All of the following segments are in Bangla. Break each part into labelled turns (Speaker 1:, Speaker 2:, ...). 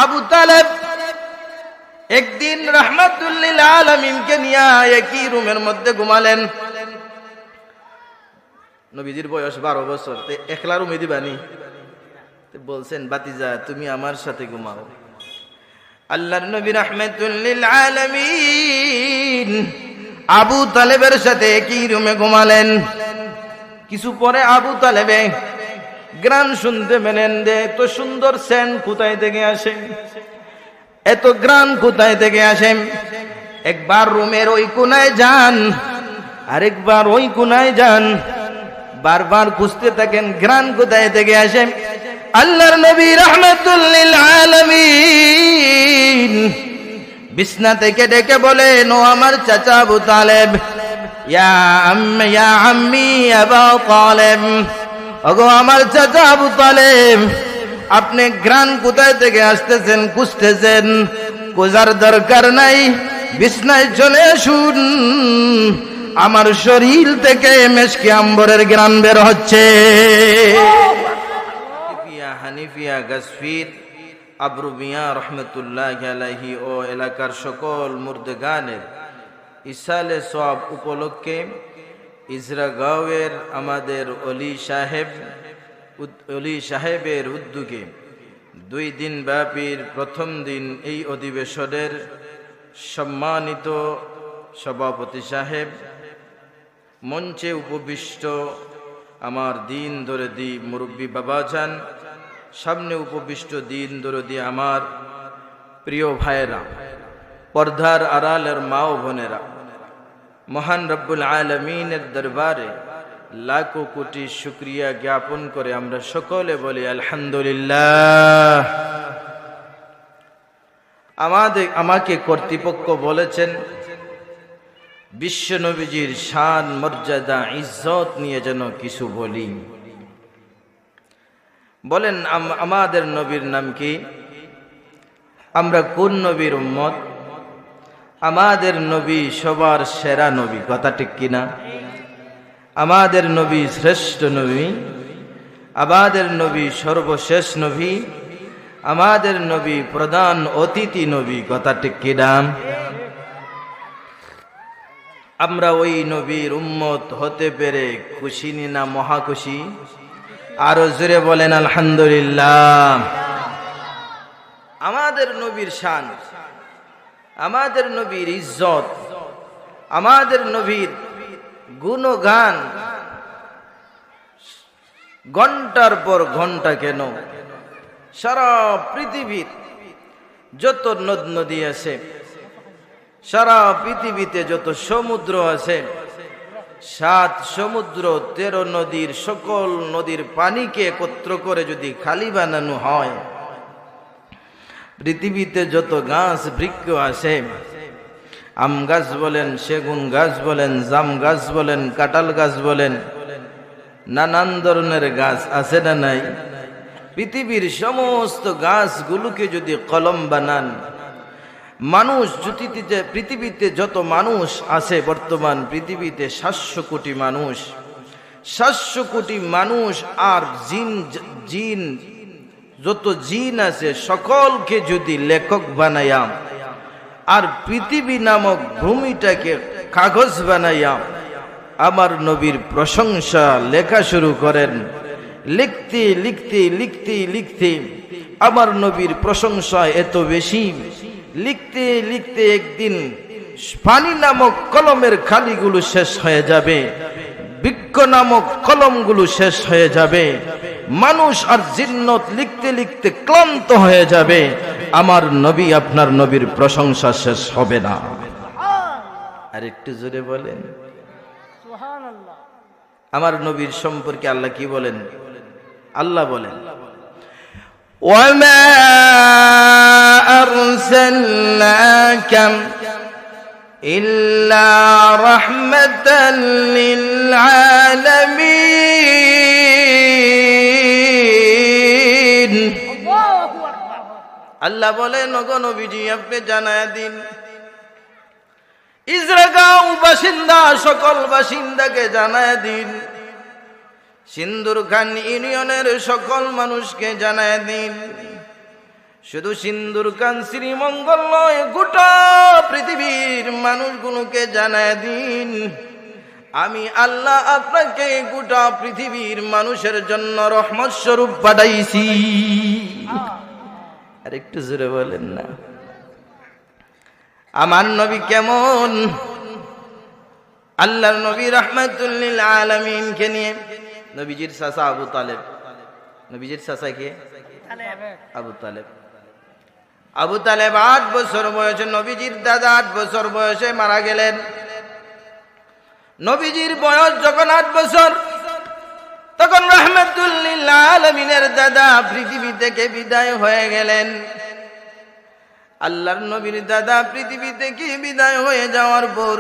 Speaker 1: আবু তালেব একদিন রাহমাতুল লিল আলামিনকে নিয়ে একই রুমের মধ্যে ঘুমালেন। নবীজির বয়স 12 বছর, একলা রুমে দিবানি? বলছেন, বাতিজা তুমি আমার সাথে ঘুমাও। আল্লাহর নবী রাহমাতুল লিল আলামিন আবু তালেবের সাথে একই রুমে ঘুমালেন। কিছু পরে আবু তালেবে গ্রান শুনতে পেলেন যে এত সুন্দর সেন্ট কোথায় থেকে আসে, এত গ্রান কোথায় থেকে আসে। একবার রুমের ওই কোনায় যান, আরেকবার ওই কোনায় যান, বারবার খুঁজতে থাকেন গ্রান কোথায় থেকে আসে। আল্লাহর নবী রাহমাতুল লিল আলামিন বিছনা থেকে ডেকে বলেন, ও আমার চাচা আবু তালেব, ইয়া আম্মি আবু তালেব, ওগো আমার চাচা আবু তালেব, আপনি গ্রান কোথায় থেকে আসতেছেন খুঁজতেছেন? খোঁজার দরকার নাই, বিছনায় চলে আসুন, আমার শরীর থেকে মেশকে আম্বরের গ্রান বের হচ্ছে। হানিফিয়া গাসফির আবরু মিয়া রহমতুল্লাহ আলাইহি ও এলাকার সকল মুর্দেগানের ইসালে সওয়াব উপলক্ষে ইজরাগাঁওয়ের আমাদের অলি সাহেবের উদ্যোগে 2 দিন ব্যাপীর প্রথম দিন এই অধিবেশনের সম্মানিত সভাপতি সাহেব, মঞ্চে উপবিষ্ট আমার দিন দরদি মুরব্বী বাবাজান, সামনে উপবিষ্ট দিন দরদি আমার প্রিয় ভাইয়েরা, পর্দার আড়ালের মা ও বোনেরা, মহান রব্বুল আলামিনের দরবারে লাখো কোটি শুকরিয়া জ্ঞাপন করে আমরা সকলে বলি আলহামদুলিল্লাহ। আমাকে কর্তৃপক্ষ বলেছেন বিশ্ব নবীজির শান মর্যাদা ইজ্জত নিয়ে যেন কিছু বলি। বলেন আমাদের নবীর নাম কি? আমরা কোন নবীর উম্মত? আমাদের নবী সবার সেরা নবী, কথা ঠিক কিনা? আমাদের নবী শ্রেষ্ঠ নবী, আমাদের নবী সর্বশেষ নবী, আমাদের নবী প্রধান অতিথি নবী, কথা ঠিক কিনা? আমরা ওই নবীর উম্মত হতে পেরে খুশি না মহাখুশি? আরো জোরে বলেন আলহামদুলিল্লাহ। আমাদের নবীর শান, আমাদের নবীর ইজ্জত, আমাদের নবীর গুণগান ঘন্টার পর ঘন্টা কেন সারা পৃথিবীর যত নদ নদী আছে, সারা পৃথিবীতে যত সমুদ্র আছে, 7 সমুদ্র 13 নদীর সকল নদীর পানিকে একত্র করে যদি খালি বানানো হয়, পৃথিবীতে যত গাছ বৃক্ষ আছে, আম গাছ বলেন, সেগুন গাছ বলেন, জাম গাছ বলেন, কাঁঠাল গাছ বলেন, নানান ধরনের গাছ আছে না নাই? পৃথিবীর সমস্ত গাছগুলোকে যদি কলম বানান, মানুষ জ্যোতিতে পৃথিবীতে যত মানুষ আছে, বর্তমান পৃথিবীতে 700 কোটি মানুষ, 700 কোটি মানুষ আর জিন যত জিন আছে সকলকে যদি লেখক বানাইয়াম, আর পৃথিবী নামক ভূমিটাকে কাগজ বানাইয়াম, আমার নবীর প্রশংসা লেখা শুরু করেন, লিখতে লিখতে লিখতে লিখতে আমার নবীর প্রশংসা এত বেশি, লিখতে লিখতে একদিন পানি নামক কলমের খালিগুলো শেষ হয়ে যাবে, বৃক্ষ নামক কলমগুলো শেষ হয়ে যাবে, মানুষ আর জিন্নত লিখতে লিখতে ক্লান্ত হয়ে যাবে, আমার নবী আপনার নবীর প্রশংসা শেষ হবে না। আর একটু জোরে বলেন সুবহানাল্লাহ। আমার নবীর সম্পর্কে আল্লাহ কি বলেন? আল্লাহ বলেন, ওয়ামা আরসালনাকা ইল্লা রাহমাতাল লিল আলামিন। আল্লাহ বলেন, ওগো নবীজি আপনি জানায়া দিন, ইজরাগাঁও বাসিন্দা সকল বাসিন্দাকে জানায়া দিন, সিন্দুরখান ইউনিয়নের সকল মানুষকে জানায়া দিন, শুধু সিন্দুর কান শ্রীমঙ্গল নয়, গোটা পৃথিবীর মানুষগুলোকে জানায় দিন আমি আল্লাহ আপনাকে গোটা পৃথিবীর মানুষের জন্য রহমত স্বরূপ পাঠাইছি। আর একটু জোরে বলেন না, আমার নবী কেমন? আল্লাহর নবী রাহমাতুল লিল আলামিনকে নিয়ে, নবীজির চাচা আবু তালেব, নবীজির চাচা কে? আবু তালেব। আবু তালেব 8 বছর বয়সে, নবীজির দাদা 8 বছর বয়সে মারা গেলেন। নবীজির বয়স যখন 8 বছর, তখন রাহমাতুল লিল আলামিনের দাদা পৃথিবী থেকে বিদায় হয়ে গেলেন। আল্লাহর নবীর দাদা পৃথিবী থেকে বিদায় হয়ে যাওয়ার পর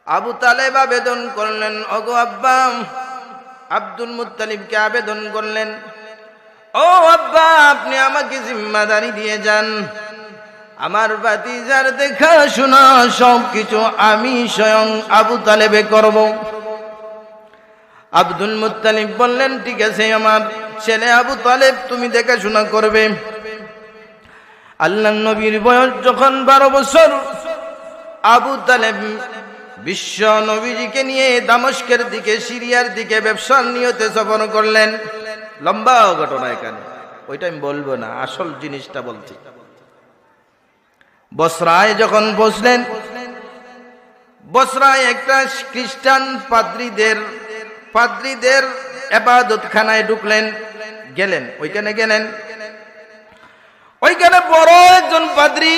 Speaker 1: আবু তালেব আবেদন করলেন, ওগো আব্বা, আব্দুল মুত্তালিবকে আবেদন করলেন, ও আব্বা আপনি আমাকে জিম্মাদারি দিয়ে যান, আমার ভাতিজার দেখাশোনা সবকিছু আমি স্বয়ং আবু তালেবে করব। আব্দুল মুত্তালিব বললেন, ঠিক আছে আমার ছেলে আবু তালেব তুমি দেখাশোনা করবে। আল্লাহর নবীর বয়স যখন 12 বছর, আবু তালেব বিশ্ব নবীজিকে নিয়ে দামেস্কের দিকে, সিরিয়ার দিকে ব্যবসার নিয়তে সফর করলেন। লম্বা ঘটনা এখানে, ওইটা আমি বলবো না, আসল জিনিসটা বলছি। বসরায় যখন বসলেন, বসরায় একটা খ্রিস্টান পাদ্রীদের ইবাদতখানায় ঢুকলেন, ওইখানে গেলেন। ওইখানে বড় একজন পাদ্রী,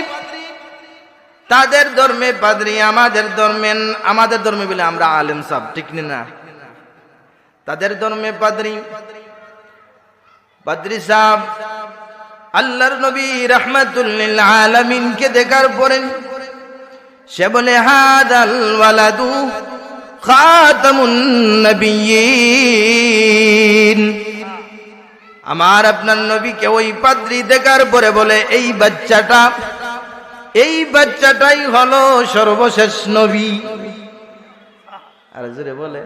Speaker 1: তাদের ধর্মে পাদ্রী, আমাদের ধর্মে বলে আমরা আলেম সাহেব, ঠিক না? তাদের ধর্মে পাদ্রী সাহেব আল্লাহর নবী রাহমাতুল লিল আলামিনকে দেখার পরে সে বলে, হাদাল ওয়ালাদু খাতামুন নবিয়্যিন। আমার আপনার নবীকে ওই পাদ্রী দেখার পরে বলে, এই বাচ্চাটাই হলো সর্বশেষ নবী। আর জোরে বলে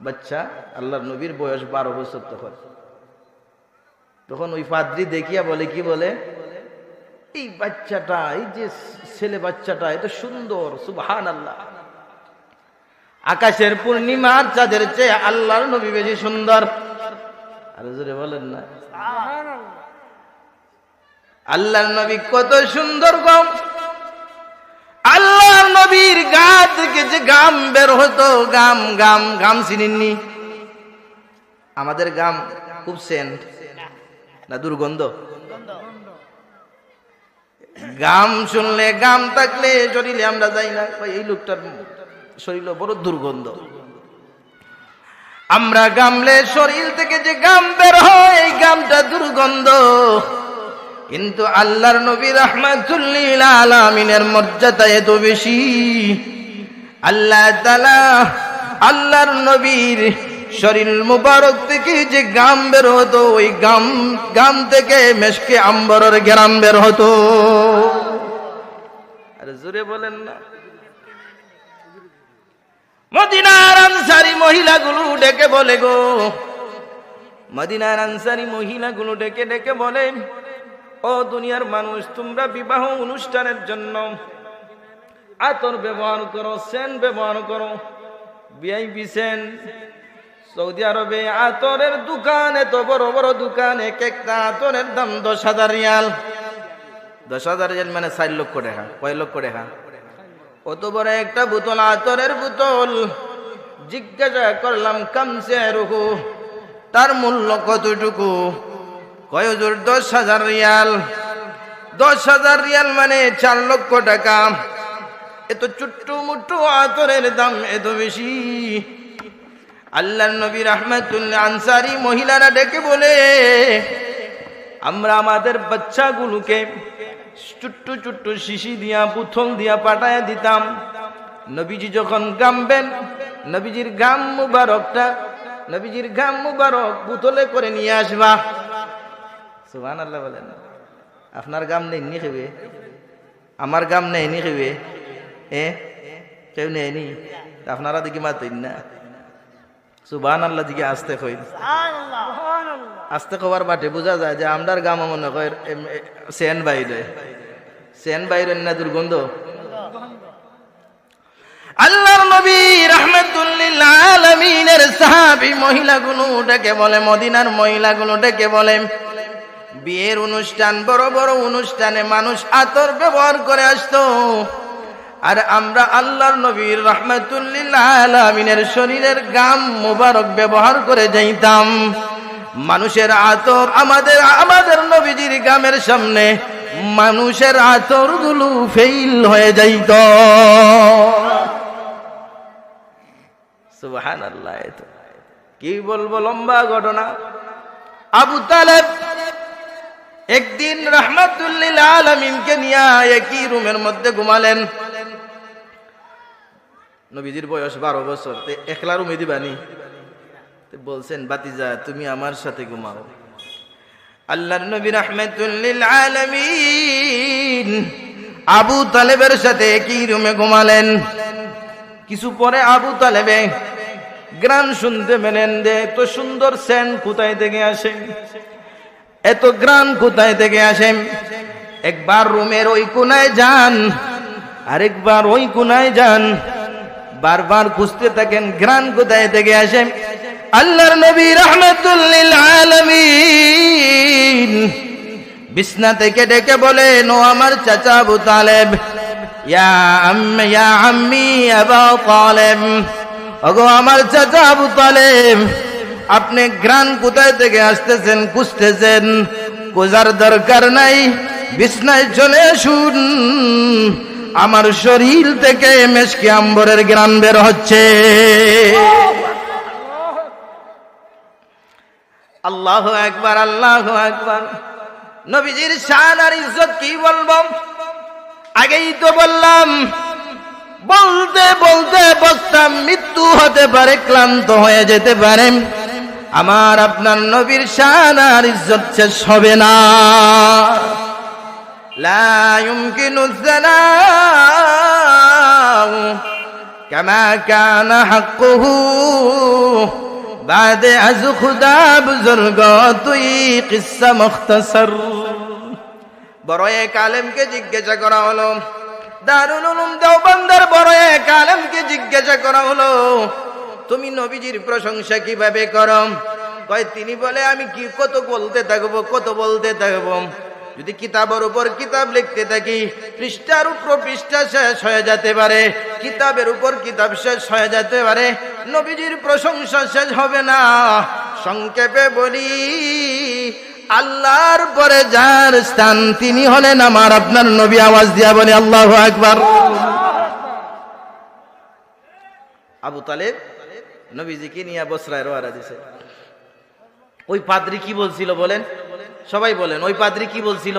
Speaker 1: বাচ্চা, আল্লাহর নবীর বয়স 12 বছর। তখন ওই পাদ্রী দেখিয়া বলে, কি বলে, এই বাচ্চাটা, এই যে ছেলে বাচ্চাটা এত সুন্দর, সুবহানাল্লাহ, আকাশের পূর্ণিমার চাঁদের চেয়ে আল্লাহর নবী বেশি সুন্দর। আর জোরে বলেন না, আল্লাহর নবী কত সুন্দর গো। আল্লাহর নবীর গা থেকে যে গাম বের হতো, গাম চিনেননি? আমাদের গাম খুব সেন্ট না দুর্গন্ধ? গাম শুনলে, গাম থাকলে শরীরে আমরা যাই না, এই লোকটার শরীরে বড় দুর্গন্ধ। আমরা গামলে শরীর থেকে যে গাম বের হয়, এই গামটা দুর্গন্ধ। কিন্তু আল্লাহর নবী রাহমাতুল লিল আলামিনের মর্যাদা এত বেশি, আল্লাহ তাআলা আল্লাহর নবীর শরীর মুবারক থেকে যে গাম বের হতো, ওই গাম থেকে মেশকে আম্বরের ঘ্রাণ বের হতো। আরে জোরে বলেন না। মদিনার আনসারী মহিলাগুলো ডেকে বলে গো, মদিনার আনসারী মহিলাগুলো ডেকে বলে, ও দুনিয়ার মানুষ, তোমরা বিবাহ অনুষ্ঠানের জন্য আতর ব্যবহার করো, সেন্ট ব্যবহার করো, ভিআইপি সেন্ট। সৌদি আরবে আতরের দোকান, এত বড় বড় দোকান, এক একটা আতরের দাম 10,000 রিয়াল। 10,000 রিয়াল মানে 4 লক্ষ টাকা। কয় লক্ষ টাকা? অত বড় একটা বোতল, আতরের বোতল। জিজ্ঞাসা করলাম, কামসে রুহু, তার মূল্য কতটুকু? কয় হুজুর 10,000 রিয়াল। 10,000 রিয়াল মানে 4 লক্ষ টাকা। এত ছোট্ট মুট্টু আতরের দাম এত বেশি? আল্লাহর নবী রাহমাতুল আনসারী মহিলারা ডেকে বলে, আমরা আমাদের বাচ্চাগুলোকে ছোট্ট ছোট্ট শিশি দিয়া, পুথল দিয়া পাঠায়া দিতাম। নবীজি যখন গামবেন, নবীজির গাম মুবারক বোতলে করে নিয়ে আসবা। সুবহানাল্লাহ বলেন। আপনার গাম নেই নি খেবে, আমার গাম নেই নি খেবে, কেউ নেয়নি, আপনারা দেখি মাতেন না। সুবহানাল্লাহ দিকে আসতে কই। আস্তে খবর বাটে বোঝা যায় যে আমরার গামা মনে হয় সেন বাইরে না দুর্গন্ধ। আল্লাহর নবী রাহমাতুল লিল আলামিনের সাহাবী মহিলাগুলো ডেকে বলে, মদিনার মহিলাগুলো ডেকে বলে, বিয়ের অনুষ্ঠান, বড় বড় অনুষ্ঠানে মানুষ আতর ব্যবহার করে আসতো, আর আমরা আল্লাহর নবীর রাহমাতুল লিল আলামিনের শরীরের গাম মোবারক ব্যবহার করে যাইতাম। মানুষের আতর আমাদের নবীজির গামের সামনে মানুষের আতরগুলো ফেল হয়ে যাইত। সুবহানাল্লাহ। কি বলবো, লম্বা ঘটনা। আবু তালেব একদিন রাহমাতুল লিল আলামিনকে নিয়ে একই রুমের মধ্যে ঘুমালেন। নবীজির বয়স 12 বছর, একলা রুমে দিবানি? বলছেন, বাতিজা তুমি আমার সাথে ঘুমাও। আল্লাহর নবী রাহমাতুল লিল আলামিন আবু তালেবের সাথে একই রুমে ঘুমালেন। কিছু পরে আবু তালেবে গ্রান শুনতে পেলেন যে এত সুন্দর সেন্ট কোথায় থেকে আসে, এত গ্রান কোথায় থেকে আসে। একবার রুমের ওই কোনায় যান, আরেকবার ওই কোনায় যান, বারবার খুঁজতে থাকেন গ্রান কোথায় থেকে আসে। আল্লাহর নবী রাহমাতুল লিল আলামিন বিছনা থেকে ডেকে বলেন, ও আমার চাচা আবু তালেব, ইয়া আম্মি আবু তালেব, ওগো আমার চাচা আবু তালেব, আপনি গ্রান কোথায় থেকে আসতেছেন খুঁজতেছেন? খোঁজার দরকার নাই, বিছনায় চলে আসুন, আমার শরীর থেকে মেশকে আম্বরের গ্রান বের হচ্ছে। আল্লাহু আকবার, আল্লাহু আকবার। নবীজির শান আর ইজ্জত কি বলবো, আগেই তো বললাম। বলতে বলতে বসতাম, মৃত্যু হতে পারে, ক্লান্ত হয়ে যেতে পারে, আমার আপনার নবীর শান আর ইজ্জত শেষ হবে না। লা ইউমকিনু যানাউ কামা কানা হাক্কুহু বাদে আজ খুদা বুজুর্গ তুই কিসসা মুখতাসার। বড় এক আলেমকে জিজ্ঞাসা করা হলো, দারুল উলুম দেওবন্দের বড় এক আলেমকে জিজ্ঞাসা করা হলো, তুমি নবীজির প্রশংসা কিভাবে করো? কয়, তিনি বলে, আমি কি কত বলতে থাকবো, যদি কিতাবের উপর কিতাব লিখতে থাকি, পৃষ্ঠার উপর পৃষ্ঠা শেষ হয়ে যেতে পারে, কিতাবের উপর কিতাব শেষ হয়ে যেতে পারে, নবীজির প্রশংসা শেষ হবে না। সংক্ষেপে বলি, আল্লাহর পরে যার স্থান তিনি হলেন আমার আপনার নবী। আওয়াজ দিয়া বলি আল্লাহু আকবার। আবু তালেব নবীজিকে নিয়ে বসরায় রওনা দিয়েছে। ওই পাদ্রী কি বলছিল বলেন, সবাই বলেন, ওই পাদ্রী কি বলছিল?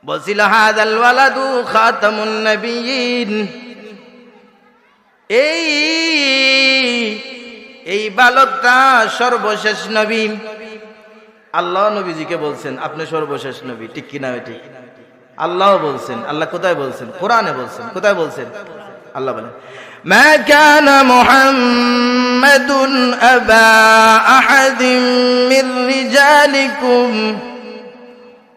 Speaker 1: বলছিল, হাযাল ওয়ালাদু খাতামুন নবিয়্যিন, এই বালকটা সর্বশেষ নবী। আল্লাহ নবীজিকে বলছেন আপনি সর্বশেষ নবী, ঠিক কিনা? ঠিক। আল্লাহ বলছেন, আল্লাহ কোথায় বলছেন? কোরআনে বলছেন। কোথায় বলছেন? আল্লাহ বলেন, মা কানা মুহাম্মাদুন আবা আহাদিম মির রিজালিকুম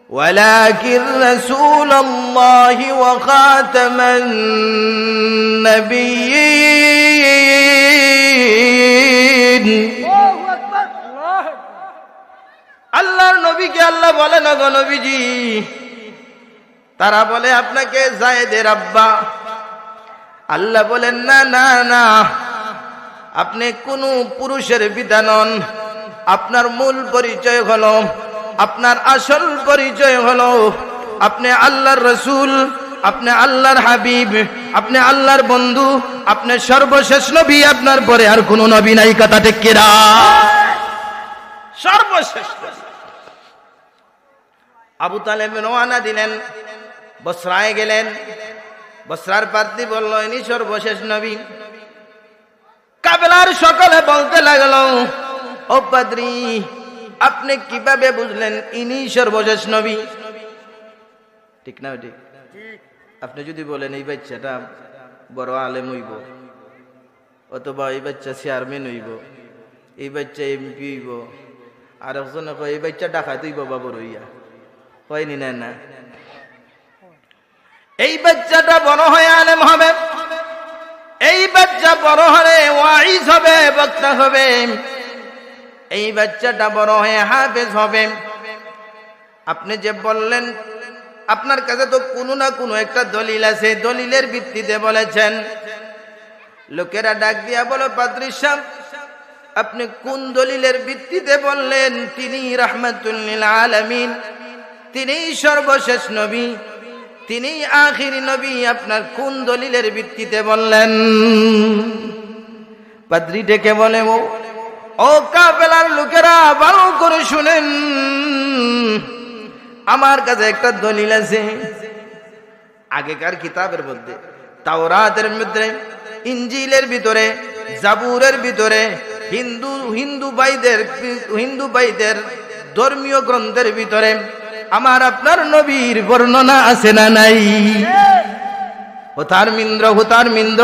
Speaker 1: ওয়ালাকিন রাসূলুল্লাহি ওয়া খাতামান নাবিয়্যিন। আল্লাহর নবীকে আল্লাহ বলে, না গো নবীজি, তারা বলে আপনাকে যায়েদের আব্বা। আল্লাহ বলেন, না না না, আপনি কোন পুরুষের পিতা নন। আপনার মূল পরিচয় হলো, আপনার আসল পরিচয় হলো, আপনি আল্লাহর রসুল, আপনি আল্লাহর হাবিব, আপনি আল্লাহর বন্ধু, আপনি সর্বশেষ নবী, আপনার পরে আর কোন নবী নাই। কথা ঠিক কিনা? সর্বশেষ। আবু তালেব রওনা দিলেন, বসরায় গেলেন। বসরার পাদ্রী বলল, ইনি সর্বশেষ নবী। কাফেলার সকলে বলতে লাগলো, ও পাদ্রী, আপনি কিভাবে বুঝলেন ইনি সর্বশেষ নবী? ঠিক না? ঠিক। আপনি যদি বলেন এই বাচ্চাটা বড় আলেম হইব, অথবা এই বাচ্চা চেয়ারম্যান হইব, এই বাচ্চা এমপি হইব, আর একজনে কয় এই বাচ্চা ডাকাই তুই বাবা বড় হইয়া হয়নি না না এই বাচ্চাটা বড় হয়ে আলেম হবে, এই বাচ্চা বড় হলে ওয়াইজ হবে, বক্তা হবে, এই বাচ্চাটা বড় হয়ে হাফেজ হবে। আপনি যে বললেন আপনার কাছে তো কোনো না কোনো একটা দলিল আছে, দলিলের ভিত্তিতে বলেছেন। লোকেরা ডাক দিয়া বলো পাদ্রী সাহেব আপনি কোন দলিলের ভিত্তিতে বললেন তিনি রাহমাতুল লিল আলামিন, তিনি সর্বশেষ নবী, তিনি আখিরি নবী, আপনার কোন দলিলের ভিত্তিতে বললেন? পাদ্রী ডেকে বলে ও কাফেলার লোকেরা ভালো করে শুনেন, আমার কাছে একটা দলিল আছে। আগেকার কিতাবের মধ্যে, তাওরাতের মধ্যে, ইনজিলের ভিতরে, জাবুরের ভিতরে, হিন্দু ভাইদের ধর্মীয় গ্রন্থের ভিতরে আমার আপনার নবীর বর্ণনা আছে না নাই? হুতার মিন্দ্র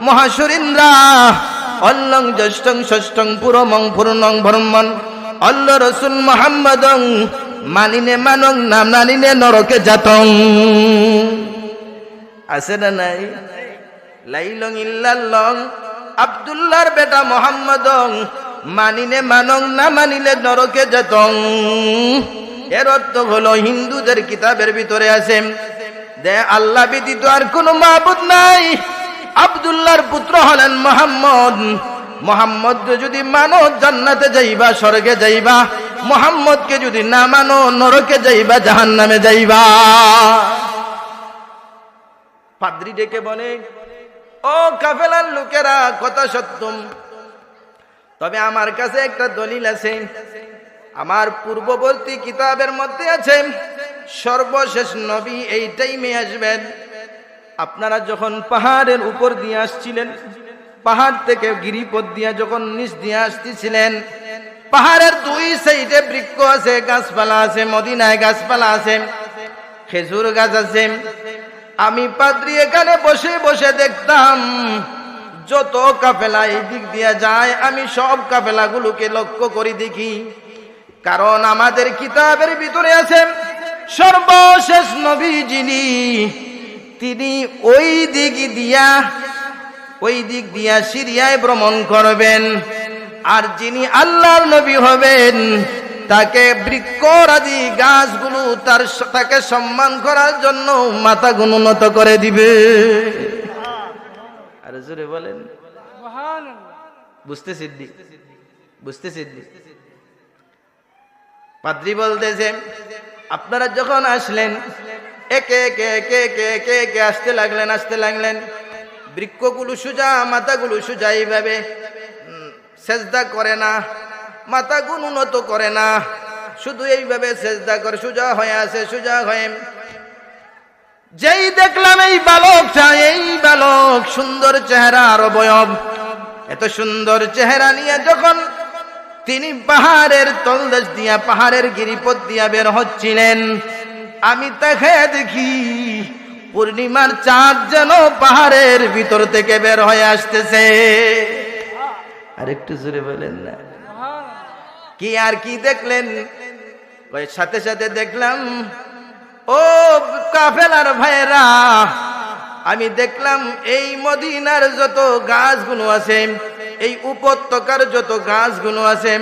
Speaker 1: মহাসুরিন্দ্রা অল্লং জ্যেষ্ঠং ষষ্ঠং পুরমং পূর্ণং ভ্রমণ অল্ল রসুল মুহাম্মাদং মানিনে মানং না মানিনে নরকে জাতং আছে না নাই? লাইলং ইল্লাল্লং আব্দুল্লাহর বেটা মুহাম্মাদং মানিনে মানং না মানিলে নরকে জাতং। এর অর্থ হলো হিন্দুদের কিতাবের ভিতরে আছে যে আল্লাহ ব্যতীত আর কোনো মাবুদ নাই, আব্দুল্লাহর পুত্র হলেন মুহাম্মদ, মুহাম্মদ যদি মানো জান্নাতে যাইবা, স্বর্গে যাইবা, মুহাম্মদকে যদি না মানো নরকে যাইবা, জাহান্নামে যাইবা। পাদ্রী ডেকে বলে ও কাফেলার লোকেরা কথা সত্য, তবে আমার কাছে একটা দলিল আছে। আমার পূর্ববর্তী কিতাবের মধ্যে আছে সর্বশেষ নবী এই টাইমে আসবেন। আপনারা যখন পাহাড়ের উপর দিয়ে আসছিলেন, পাহাড় থেকে গিরিপথ দিয়ে যখন নিচ দিয়ে আসতেছিলেন, পাহাড়ের দুই সাইডে বৃক্ষ আছে, গাছপালা আছে, মদিনায় গাছপালা আছে, খেজুর গাছ আছে। আমি পাদ্রী এখানে বসে বসে দেখতাম যত কাফেলা এই দিক দিয়ে যায়, আমি সব কাফেলাগুলোকে লক্ষ্য করে দেখি, কারণ আমাদের কিতাবের ভিতরে আছে সর্বশেষ নবী যিনি, তিনি ওই দিক দিয়া সিরিয়ায় ভ্রমণ করবেন, আর যিনি আল্লাহর নবী হবেন তাকে বৃক্ষরাজি গাছগুলো তাকে সম্মান করার জন্য মাথা গুণনত করে দিবে। আরে জোরে বলেন বুঝতেছি। পাদ্রী বলতেছে আপনারা যখন আসলেন একে একে একে একে একে একে আসতে লাগলেন, বৃক্ষগুলো সোজা, মাথাগুলো সোজা, এইভাবে সেজদা করে না, মাথা উন্নত করে না, শুধু এইভাবে সেজদা করে, সোজা হয়ে আছে, সোজা হয়ে। যেই দেখলাম এই বালক সুন্দর চেহারা আর অবয়ব, এত সুন্দর চেহারা নিয়ে যখন তিনি পাহাড়ের তলদেশ দিয়া, পাহাড়ের গিরিপথ দিয়া বের হচ্ছিলেন, আমি তাকে দেখি পূর্ণিমার চাঁদ যেন পাহাড়ের ভিতর থেকে বের হয়ে আসতেছে। আরেকটু জোরে বলেন না, কি আর কি দেখলেন? সাথে সাথে দেখলাম ও কাফেলার ভাইরা, আমি দেখলাম এই মদিনার যত গাছগুলো আছে, এই উপত্যকার যত গাছগুলো আছে,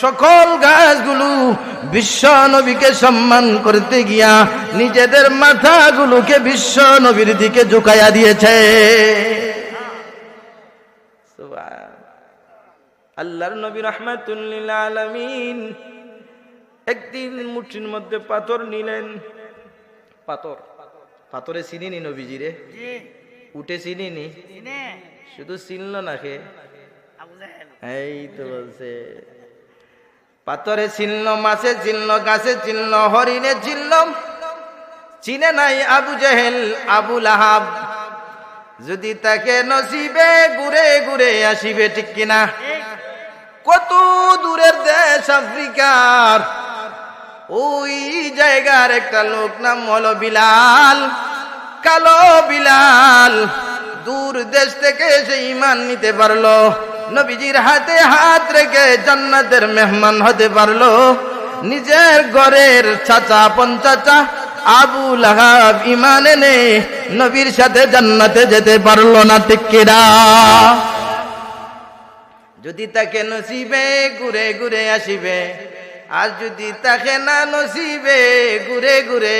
Speaker 1: সকল গাছগুলো বিশ্ব নবীকে সম্মান করতে গিয়া নিজেদের মাথাগুলোকে বিশ্ব নবীর দিকে ঝুঁকাইয়া দিয়েছে। আল্লাহর নবী রাহমাতুল লিল আলামিন একদিন মুঠির মধ্যে পাথর নিলেন। পাথরে চিনিনি নবীজিরে? উঠে চিনিনি? শুধু চিনল না, খে এই তো বলছে পাথরে চিনল, মাছে চিনল, গাছে চিনল, হরিণে চিনল, চিনে নাই আবু জেহেল, আবু লাহাব। যদি তাকে নসিবে ঘুরে ঘুরে আসিবে, ঠিক কিনা? কত দূরের দেশ আফ্রিকার, ওই জায়গার একটা লোক নাম হলো বিলাল, কালো বিলাল। দূর দেশ থেকে সে ঈমান নিতে পারলো, নবীজির হাতে হাত রেখে জান্নাতের মেহমান হতে পারলো, নিজের ঘরের চাচা আপন চাচা আবু লাহাব ঈমান এনে নবীর সাথে জান্নাতে যেতে পারলো না, ঠিক কিনা? যদি তাকে নসিবে ঘুরে ঘুরে আসিবে, আর যদি তাকে না নসিবে ঘুরে ঘুরে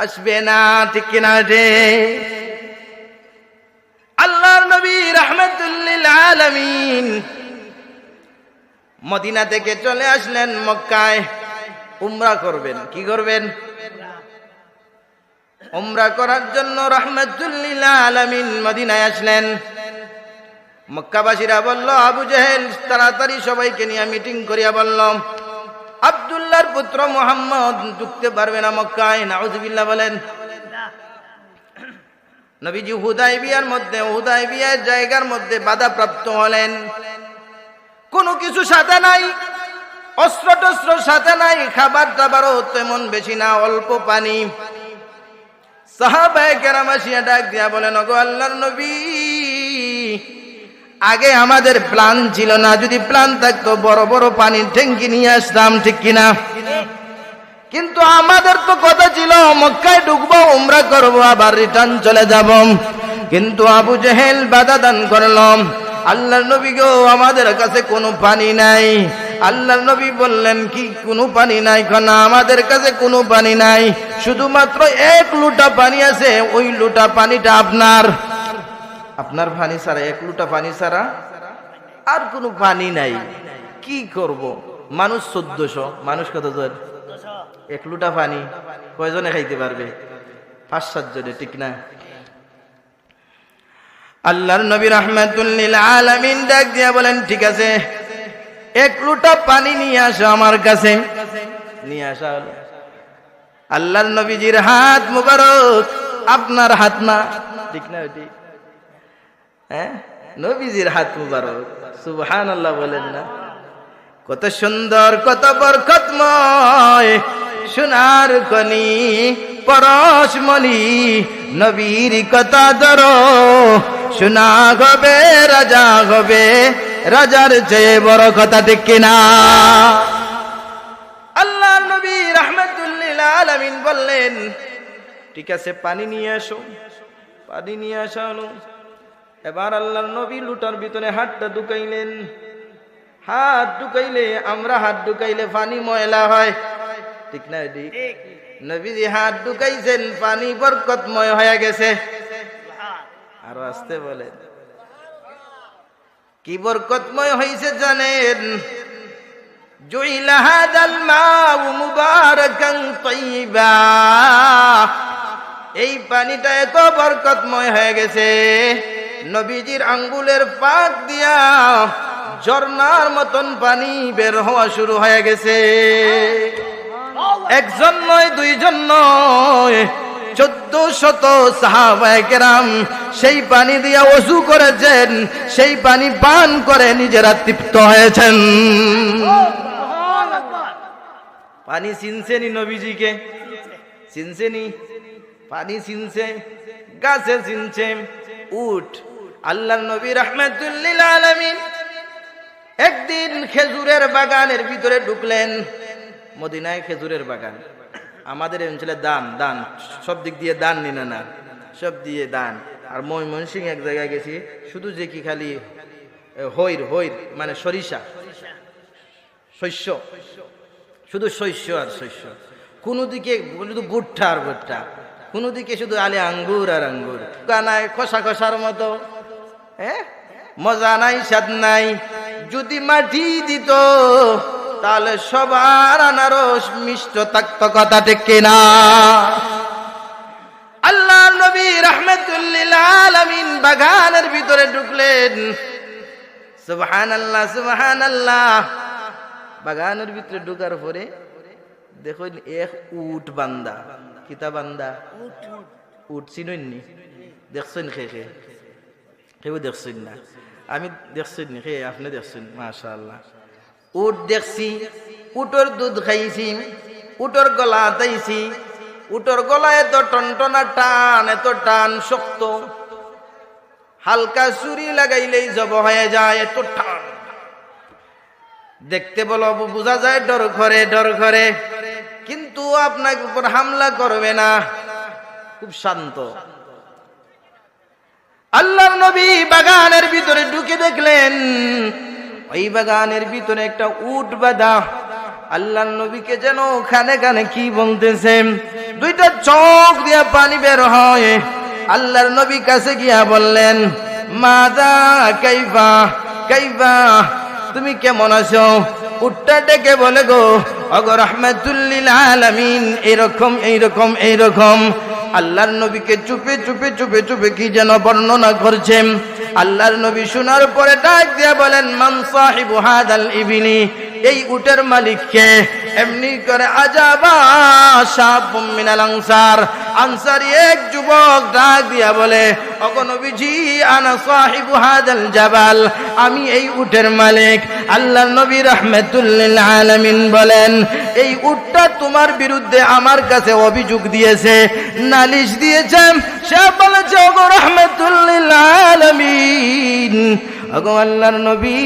Speaker 1: আসবে না, ঠিক কিনা? রে আল্লাহর নবী রাহমাতুল লিল আলামিন মদিনা থেকে চলে আসলেন মক্কায় উমরা করবেন। কি করবেন? উমরা করার জন্য রাহমাতুল লিল আলামিন মদিনায় আসলেন। মক্কাবাসীরা বলল, আবু জেহেল তাড়াতাড়ি সবাইকে নিয়ে মিটিং করিয়া বলল, আব্দুল্লাহর পুত্র মুহাম্মদ ঢুকতে পারবে না মক্কায়। নাউযুবিল্লাহ বলেন। নবীজি হুদায়বিয়ার জায়গার মধ্যে বাধাপ্রাপ্ত হলেন। কোনো কিছু সাথে নাই, অস্ত্র টস্ত্র সাথে নাই, খাবার দাবারও তেমন বেশি না, অল্প পানি। সাহাবায়ে কেরাম আসিয়া ডাক দিয়া বলেন, ওগো আল্লাহর নবী, আগে আমাদের প্ল্যান ছিল না, যদি প্ল্যান থাকতো বড় বড় পানির ট্যাঙ্কি নিয়ে আসতাম, ঠিক কিনা? কিন্তু আমাদের তো কথা ছিল মক্কায় ঢুকবো, উমরা করবো, আবার রিটার্ন চলে যাব। কিন্তু আবু জেহেল বাধা দান করলাম, আল্লাহর নবী গো, আমাদের কাছে কোনো পানি নাই। আল্লাহর নবী বললেন, কি কোনো পানি নাই? না, আমাদের কাছে কোনো পানি নাই, শুধুমাত্র এক লোটা পানি আছে, ওই লোটা পানিটা আপনার। আপনার পানি ছাড়া, এক লোটা পানি ছাড়া আর কোনো পানি নাই। কি করব? মানুষ 1400, মানুষ কতজন? এক লোটা পানি কয়জনে খাইতে পারবে? 5-7 জনে, ঠিক না? আল্লাহর নবী রাহমাতুল লিল আলামিন ডাক দিয়া বলেন, ঠিক আছে, এক লোটা পানি নিয়ে আসো আমার কাছে। নিয়ে আসা হলো। আল্লাহর নবীজির হাত মুবারক আপনার হাত না, ঠিক না? ঠিক, হ্যাঁ, নবীজির হাত মুবারক। সুবহানাল্লাহ বলেন না? কত সুন্দর, কত বরকতময়, সোনার খনি, পরশমণি, নবীর কথা ধরো, সোনা হবে রাজা হবে, রাজার চেয়ে বড় কথা, ঠিক কিনা? আল্লাহর নবী রাহমাতুল লিল আলামিন বললেন, ঠিক আছে, পানি নিয়ে আসো। পানি নিয়ে আসা হলো। এবার আল্লাহর নবী লুটার ভিতরে হাতটা ঢুকাইলেন। হাত ঢুকাইলে, আমরা হাত ঢুকাইলে পানি ময়লা হয়, ঠিক না? ঠিক। নবীজি হাত ঢুকাইছেন, পানি বরকতময় হয়ে গেছে। আরো আসতে বলেন, কি বরকতময় হয়েছে জানেন? জুইলা হাদাল মাউ মুবারাকান তাইয়্যিবা, এই পানিটা এত বরকতময় হয়ে গেছে, নবীজির আঙ্গুলের পাক দিয়া ঝর্ণার মতন পানি বের হওয়া শুরু হয়ে গেছে। একজন নয়, দুইজন নয়, 1400 সাহাবায়ে কেরাম সেই পানি দিয়া ওযু করেছেন, সেই পানি পান করে নিজেরা তৃপ্ত হয়েছেন। পানি চিনছেনি নবীজিকে? চিনছেনি? পানি চিনছে, গাছে চিনছে, উট। আল্লাহর নবী রাহমাতুল লিল আলামিন একদিন খেজুরের বাগানের ভিতরে ঢুকলেন। মদিনায় খেজুরের বাগান, আমাদের অঞ্চলে দান, দান সব দিক দিয়ে দান, নিনা না, সব দিয়ে দান। আর ময়মনসিংহ এক জায়গায় গেছি, শুধু যে কি খালি হৈর, হৈর মানে সরিষা, শস্য, শুধু শস্য আর শস্য। কোনো দিকে শুধু ভুট্টা আর ভুট্টা, কোনো দিকে শুধু আলে আঙ্গুর আর আঙ্গুর, কানায় খসা খসার মতো। হ্যাঁ, মজা নাই, স্বাদ নাই। যদি মাটি দিত তাহলে সবার আনারস মিষ্ট থাকতো, কথা ঠিক কিনা? আল্লাহর নবী রাহমাতুল লিল আলামিন বাগানের ভিতরে ঢুকলেন। সুবহানাল্লাহ, সুবহানাল্লাহ। বাগানের ভিতরে ঢুকার পরে দেখুন এক উট বান্দা। কিতা বান্দা? উট চিনুননি? দেখছেন? কেউ দেখছেন না? আমি দেখছেন নি? আপনি দেখছেন? মাশাআল্লাহ। উট দেখছি, উটর দুধ খাইছি, উটর গলা দাইছি। উটর গলা এত টনটনা টান, এত টান, শক্ত। হালকা ছুরি লাগাইলেই জব হয়ে যায়, এত ঠান্ডা। দেখতে বলো বোঝা যায় ডর করে, কিন্তু আপনার উপর হামলা করবে না, খুব শান্ত। আল্লাহর নবী বাগানের ভিতরে ঢুকে দেখলেন ওই বাগানের ভিতরে একটা উট বাঁধা। আল্লাহর নবীকে যেন খানে খানে কি বলতেছে, দুইটা চোখ দিয়া পানি বের হয়। আল্লাহর নবী কাছে গিয়া বললেন, মাদা কাইফা কাইফা, তুমি কেমন আছো? উটটা ডেকে বলে, গো ওগো রাহমাতুল লিল আলামিন, এইরকম। আল্লাহর নবীকে চুপে চুপে কি যেন বর্ণনা করছেন। আল্লাহর নবী শোনার পরে ডাক দিয়া বলেন, মান সাহিবু হাদাল ইবিলি, এই উটের মালিককে? এমনি করে আজাবা শাবুম মিনাল আনসার, আনসারী এক যুবক ডাক দিয়া বলে, ওগো নবীজি, আনা সাহিবু হাদাল জাবাল, আমি এই উটের মালিক। আল্লাহর নবী রাহমাতুল লিল আলামিন বলেন, এই উটটা তোমার বিরুদ্ধে আমার কাছে অভিযোগ দিয়েছে, নালিশ দিয়েছে। সে বলেছে, ওগো রাহমাতুল লিল আলামিন, ওগো আল্লাহর নবী,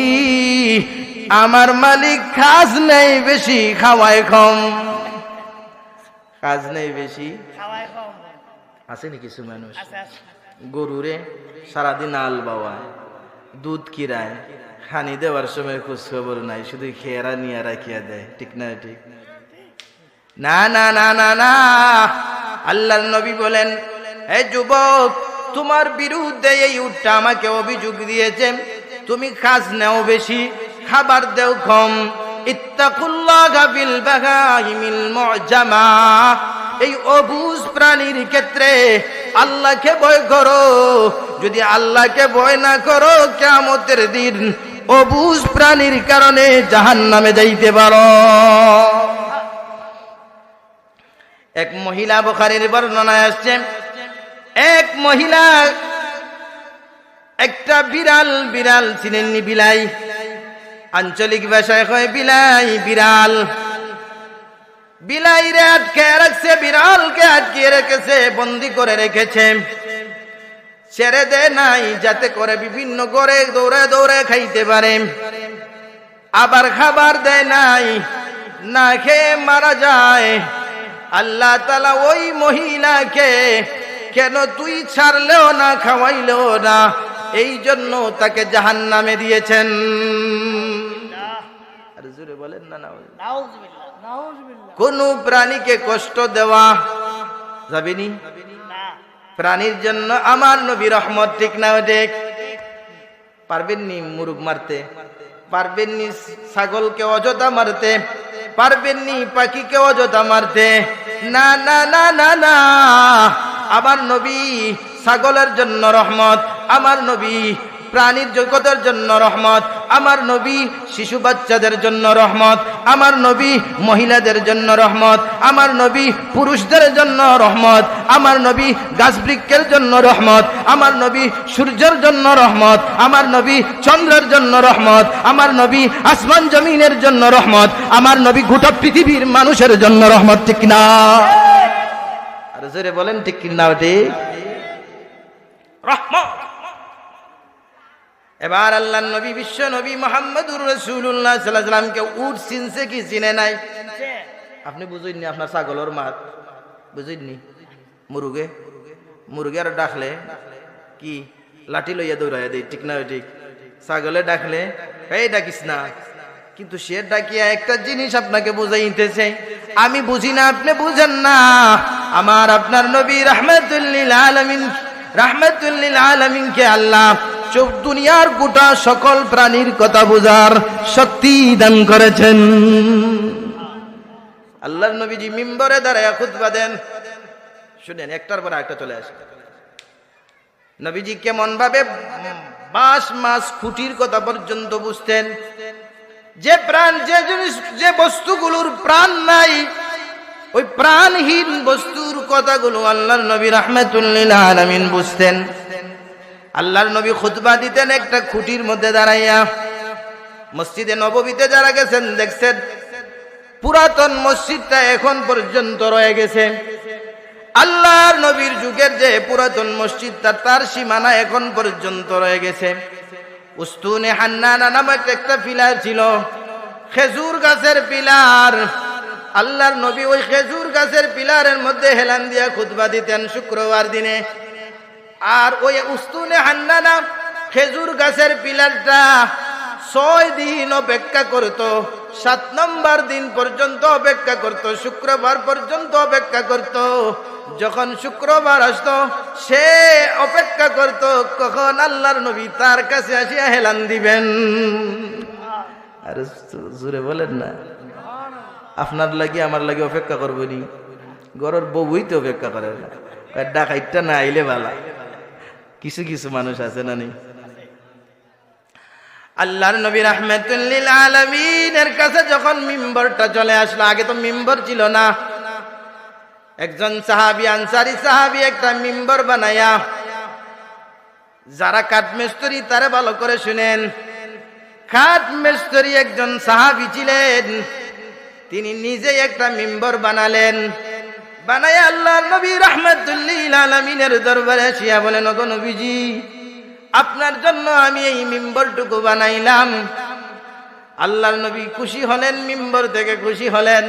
Speaker 1: আমার মালিক কাজ নেই বেশি, খাওয়ায় কম। কাজ নেই বেশি, আসেনি কিছু মানুষ গরুরে সারাদিন আল বাওয়ায়, দুধ কিরায়, খানি দেওয়ার সময় খোঁজ খবর নাই, শুধু খেয়ারা নিয়ে রাখিয়া দেয়। ঠিক না? ঠিক না? না না না না, আল্লাহর নবী বলেন, হে যুবক, তোমার বিরুদ্ধে এই উটটা আমাকে অভিযোগ দিয়েছে, তুমি কাজ নেও বেশি, খাবার দেও কম। ইত্তাকুল্লাহা বিল বাগাইমিল মুজামা, এই অবুঝ প্রাণীর ক্ষেত্রে আল্লাহকে ভয় করো। যদি আল্লাহকে ভয় না করো, কিয়ামতের দিন অবুঝ প্রাণীর কারণে জাহান্নামে যাইতে পারো। এক মহিলা, বুখারীর বর্ণনায় আসছে, এক মহিলা একটা বিড়াল চিনেননি? বিলাই, আঞ্চলিক ভাষায় কয় বিলাই, বিড়াল। বিলাইরে আটকে রাখছে, বিড়ালকে আটকিয়ে রেখেছে, বন্দি করে রেখেছে, ছেড়ে দেয় নাই, যাতে করে বিভিন্ন ঘরে দৌড়ে খাইতে পারে। আবার খাবার দেয় নাই, না খেয়ে মারা যায়। আল্লাহ তাআলা ওই মহিলাকে কেন তুই ছাড়লেও না, খাওয়াইলেও না, এই জন্য তাকে জাহান্নামে দিয়েছেন। আর জোরে বলেন না, নাউযুবিল্লাহ। কোন প্রাণীকে কষ্ট দেওয়া যাবেনি, প্রাণীর জন্য আমার নবী রহমত। ঠিক না? ঠিক। পারবেননি মুরগ মারতে, পারবেননি ছাগলকে অযথা মারতে, পারবেননি পাখিকে অযথা মারতে। না না না না না, আমার নবী ছাগলের জন্য রহমত, আমার নবী প্রাণীর জগতের জন্য রহমত, আমার নবী শিশু বাচ্চাদের জন্য রহমত, আমার নবী মহিলাদের জন্য রহমত, আমার নবী পুরুষদের জন্য রহমত, আমার নবী গাছ বৃক্ষের জন্য রহমত, আমার নবী সূর্যের জন্য রহমত, আমার নবী চন্দ্রের জন্য রহমত, আমার নবী আসমান জমিনের জন্য রহমত, আমার নবী গোটা পৃথিবীর মানুষের জন্য রহমত। ঠিক না? আর জোরে বলেন ঠিক না? ঠিক। রহমত। এবার আল্লাহর নবী, বিশ্ব নবী মুহাম্মদুর রাসূলুল্লাহ সাল্লাল্লাহু আলাইহি ওয়াসাল্লামকে উট চিনছে কি চিনে নাই? আপনি বুঝুননি, আপনার ছাগলের মাত বুঝুননি? মুরগে আর ডাকলে কি লাঠি লইয়া দৌড়াইয়া দেয়। ঠিক না? ঠিক। ছাগলে ডাকলে এই ডাকিস না, কিন্তু সে ডাকিয়া একটা জিনিস আপনাকে বুঝাইতেছে, আমি বুঝি না, আপনি বুঝেন না। আমার আপনার নবী রাহমাতুল লিল আলামিনকে আল্লাহ দুনিয়ার গোটা সকল প্রাণীর কথা বোঝার শক্তি দান করেছেন। আল্লাহর নবীজি মিম্বরে দাঁড়ায় খুতবা দেন, শুনেন, একটার পর একটা চলে আসে। নবীজি কেমন ভাবে বাঁশ মাছ খুঁটির কথা পর্যন্ত বুঝতেন। যে প্রাণ, যে জিনিস, যে বস্তুগুলোর প্রাণ নাই, ওই প্রাণহীন বস্তুর কথাগুলো আল্লাহর নবী রাহমাতুল লিল আলামিন বুঝতেন। আল্লাহর নবী খুতবা দিতেন একটা খুঁটির মধ্যে দাঁড়াইয়া। মসজিদে নববীতে যারা গেছেন দেখছেন, পুরাতন মসজিদটা এখন পর্যন্ত রয়ে গেছে। আল্লাহর নবীর যুগের যে পুরাতন মসজিদটা তার সীমানা এখন পর্যন্ত রয়ে গেছে। উস্তুনে হান্নানা নামক একটা পিলার ছিল, খেজুর গাছের পিলার। আল্লাহর নবী ওই খেজুর গাছের পিলারের মধ্যে হেলান দিয়া খুতবা দিতেন শুক্রবার দিনে। আর ওই উস্তুনে হান্নানা খেজুর গাছের পিলারটা 6 দিন অপেক্ষা করত, 7 নম্বর দিন পর্যন্ত অপেক্ষা করত, শুক্রবার পর্যন্ত অপেক্ষা করত। যখন শুক্রবার আসতো সে অপেক্ষা করত কখন আল্লাহর নবী তার কাছে আসিয়া হেলান দিবেন। আর জোরে বলেন না, আপনার লাগি আমার লাগি অপেক্ষা করবনি, ঘরের বউই তো অপেক্ষা করে না, ডাকাইটা না আইলে বালা। কিছু কিছু মানুষ আছে না নেই? আল্লাহর নবী রাহমাতুল লিল আলামিনের কাছে যখন মিম্বরটা চলে আসলো, আগে তো মিম্বর ছিল না, একজন সাহাবী আনসারী সাহাবী একটা মিম্বর বানায়া, যারা কাঠমিস্ত্রি তারা ভালো করে শুনেন, কাঠমিস্ত্রি একজন সাহাবী ছিলেন, তিনি নিজে একটা মিম্বর বানালেন। বানায়া আল্লাহর নবী রাহমাতুল লিল আলামিনের দরবারে আসিয়া বলেন, ওগো নবীজি, আপনার জন্য আমি এই মিম্বরটুকু বানাইলাম। আল্লাহর নবী খুশি হলেন, মিম্বর থেকে খুশি হলেন।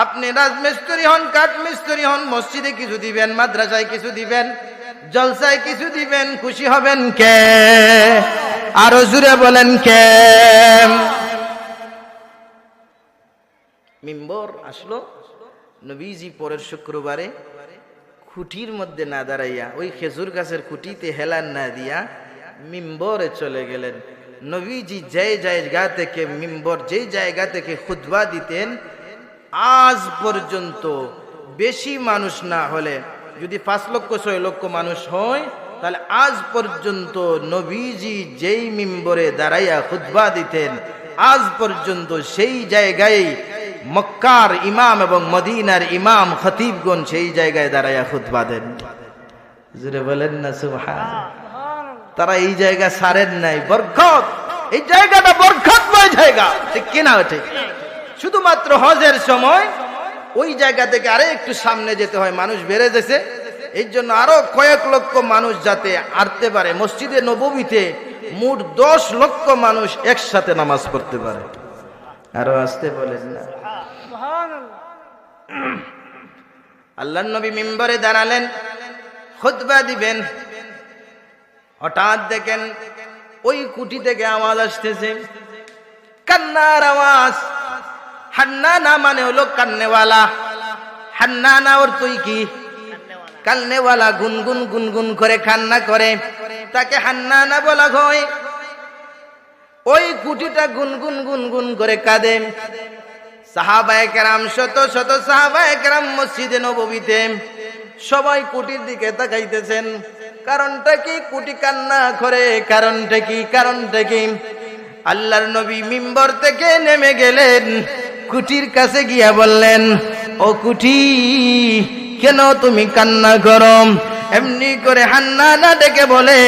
Speaker 1: আপনি রাজমিস্ত্রি হন, কাঠমিস্ত্রি হন, মসজিদে কিছু দিবেন, মাদ্রাসায় কিছু দিবেন, জলসায় কিছু দিবেন, খুশি হবেন কে? আরো জোরে বলেন কে? মিম্বর আসলো, নবীজি পরের শুক্রবারে খুঁটির মধ্যে না দাঁড়াইয়া ওই খেজুর গাছের খুঁটিতে হেলান না দিয়া মিম্বরে চলে গেলেন। নবীজি যেই জায়গা থেকে মিম্বর, যেই জায়গা থেকে খুতবা দিতেন, আজ পর্যন্ত বেশি মানুষ না হলে, যদি 5 লক্ষ 6 লক্ষ মানুষ হয়, তাহলে আজ পর্যন্ত নবীজি যেই মিম্বরে দাঁড়াইয়া খুতবা দিতেন, আজ পর্যন্ত সেই জায়গায় মক্কার ইমাম এবং মদিনার ইমাম খতিবগণ সেই জায়গায় দাঁড়াইয়া খুতবা দেন। জোরে বলেন না সুবহানাল্লাহ। তারা এই জায়গা ছাড়েন নাই, বরকত, এই জায়গাটা বরকতময় জায়গা, ঠিক কিনা? ঠিক। শুধুমাত্র হজের সময় ওই জায়গা থেকে আরে একটু সামনে যেতে হয়, মানুষ বেড়ে গেছে, এই জন্য আরো কয়েক লক্ষ মানুষ যাতে আসতে পারে। মসজিদে নববীতে মোট 10 লক্ষ মানুষ একসাথে নামাজ পড়তে পারে। আরো আসতে বলেন না। আল্লাহর নবী মিম্বরে দাঁড়ালেন, খুতবা দিবেন। হঠাৎ দেখেন ওই কুটি থেকে আওয়াজ আসতেছে, কান্নার আওয়াজ। হান্নানা মানে হলো কান্নেওয়ালা। হান্নানা অর্থই কি? কান্নেওয়ালা, গুনগুন গুনগুন করে কান্না করে, তাকে হান্নানা বলা হয়। ওই কুটিটা গুনগুন গুনগুন করে কাঁদে। সাহাবায়ে কেরাম, শত শত সাহাবায়ে কেরাম মসজিদে নববীতে সবাই কুটির দিকে তাকাইতেছেন। কারণটা কি? কুটি কান্না করে, কারণটা কি? কারণটা কি? আল্লাহর নবী মিম্বর থেকে নেমে গেলেন, কুটির কাছে গিয়া বললেন, ও কুটি, কেন তুমি কান্না করো? এমনি করে হান্নানা ডেকে বলে,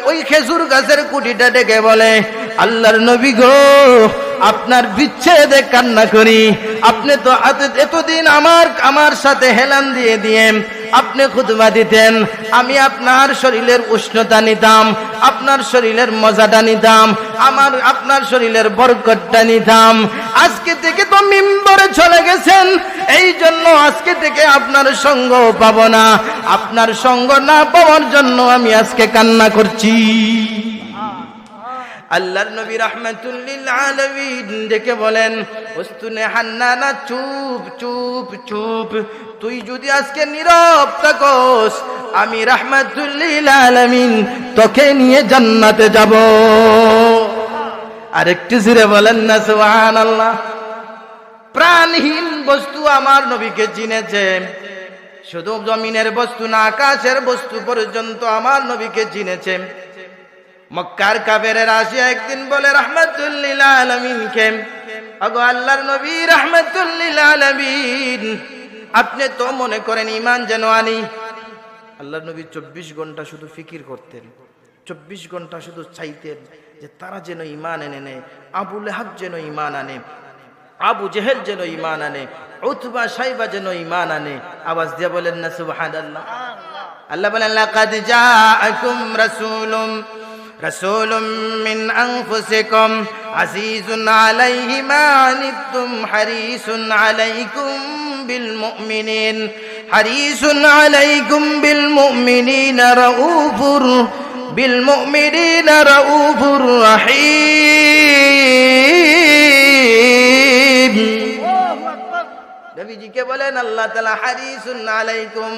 Speaker 1: ওই খেজুর গাছের কুটিটা ডেকে বলে, আল্লাহর নবী গো, আপনার বিচ্ছেদে কান্না করি। আপনি তো এতদিন আমার সাথে হেলান দিয়ে দিয়ে আপনি খুতবা দিতেন, আমি আপনার শরীরের উষ্ণতা নিতাম, আপনার শরীরের মজাটা নিতাম, আপনার শরীরের বরকতটা নিতাম। আজকে থেকে তো মিম্বরে চলে গেছেন, এই জন্য আজকে থেকে আপনার সঙ্গ পাবো না। আপনার সঙ্গ না পাওয়ার জন্য আমি আজকে কান্না করছি। আল্লাহর নবী রাহমাতুল লিল আলামিন ডেকে বলেন, উস্তুনে হান্নানা, চুপ চুপ চুপ। তুই যদি আজকে নীরব থাকস, আমি রাহমাতুল লিল আলামিন তোকে নিয়ে জান্নাতে যাব। আরেকটু জোরে বলেন না সুবহানাল্লাহ। প্রাণহীন বস্তু আমার নবীকে চিনেছে, শুধু জমিনের বস্তু না, আকাশের বস্তু পর্যন্ত আমার নবীকে চিনেছে। মক্কার কাফেরেরা আসিয়া একদিন বলে রাহমাতুল লিল আলামিনকে, আগো আল্লাহর নবী রাহমাতুল লিল আলামিন, আপনি তো মনে করেন ঈমান যেন আনি। আল্লাহর নবী 24 ঘন্টা শুধু ফিকির করতেন, 24 ঘন্টা শুধু চাইতেন যে তারা যেন ঈমান এনে নেয়, আবু লাহাব যেন ঈমান আনে। আবু জেহেল যেন ঈমান আনে, উতবা শাইবা যেন ঈমান আনে। আওয়াজ দিয়ে বলেন না সুবহানাল্লাহ। আল্লাহ বলেন লাকাদ জাআকুম রাসূলুম মিন আনফুসিকুম আজিজুন আলাইহি মা আনিতুম হারিসুন আলাইকুম বিল মুমিনিনা রাউফুর রাহিম। নবীজিকে বলেন আল্লাহ তাআলা হারিসুন আলাইকুম,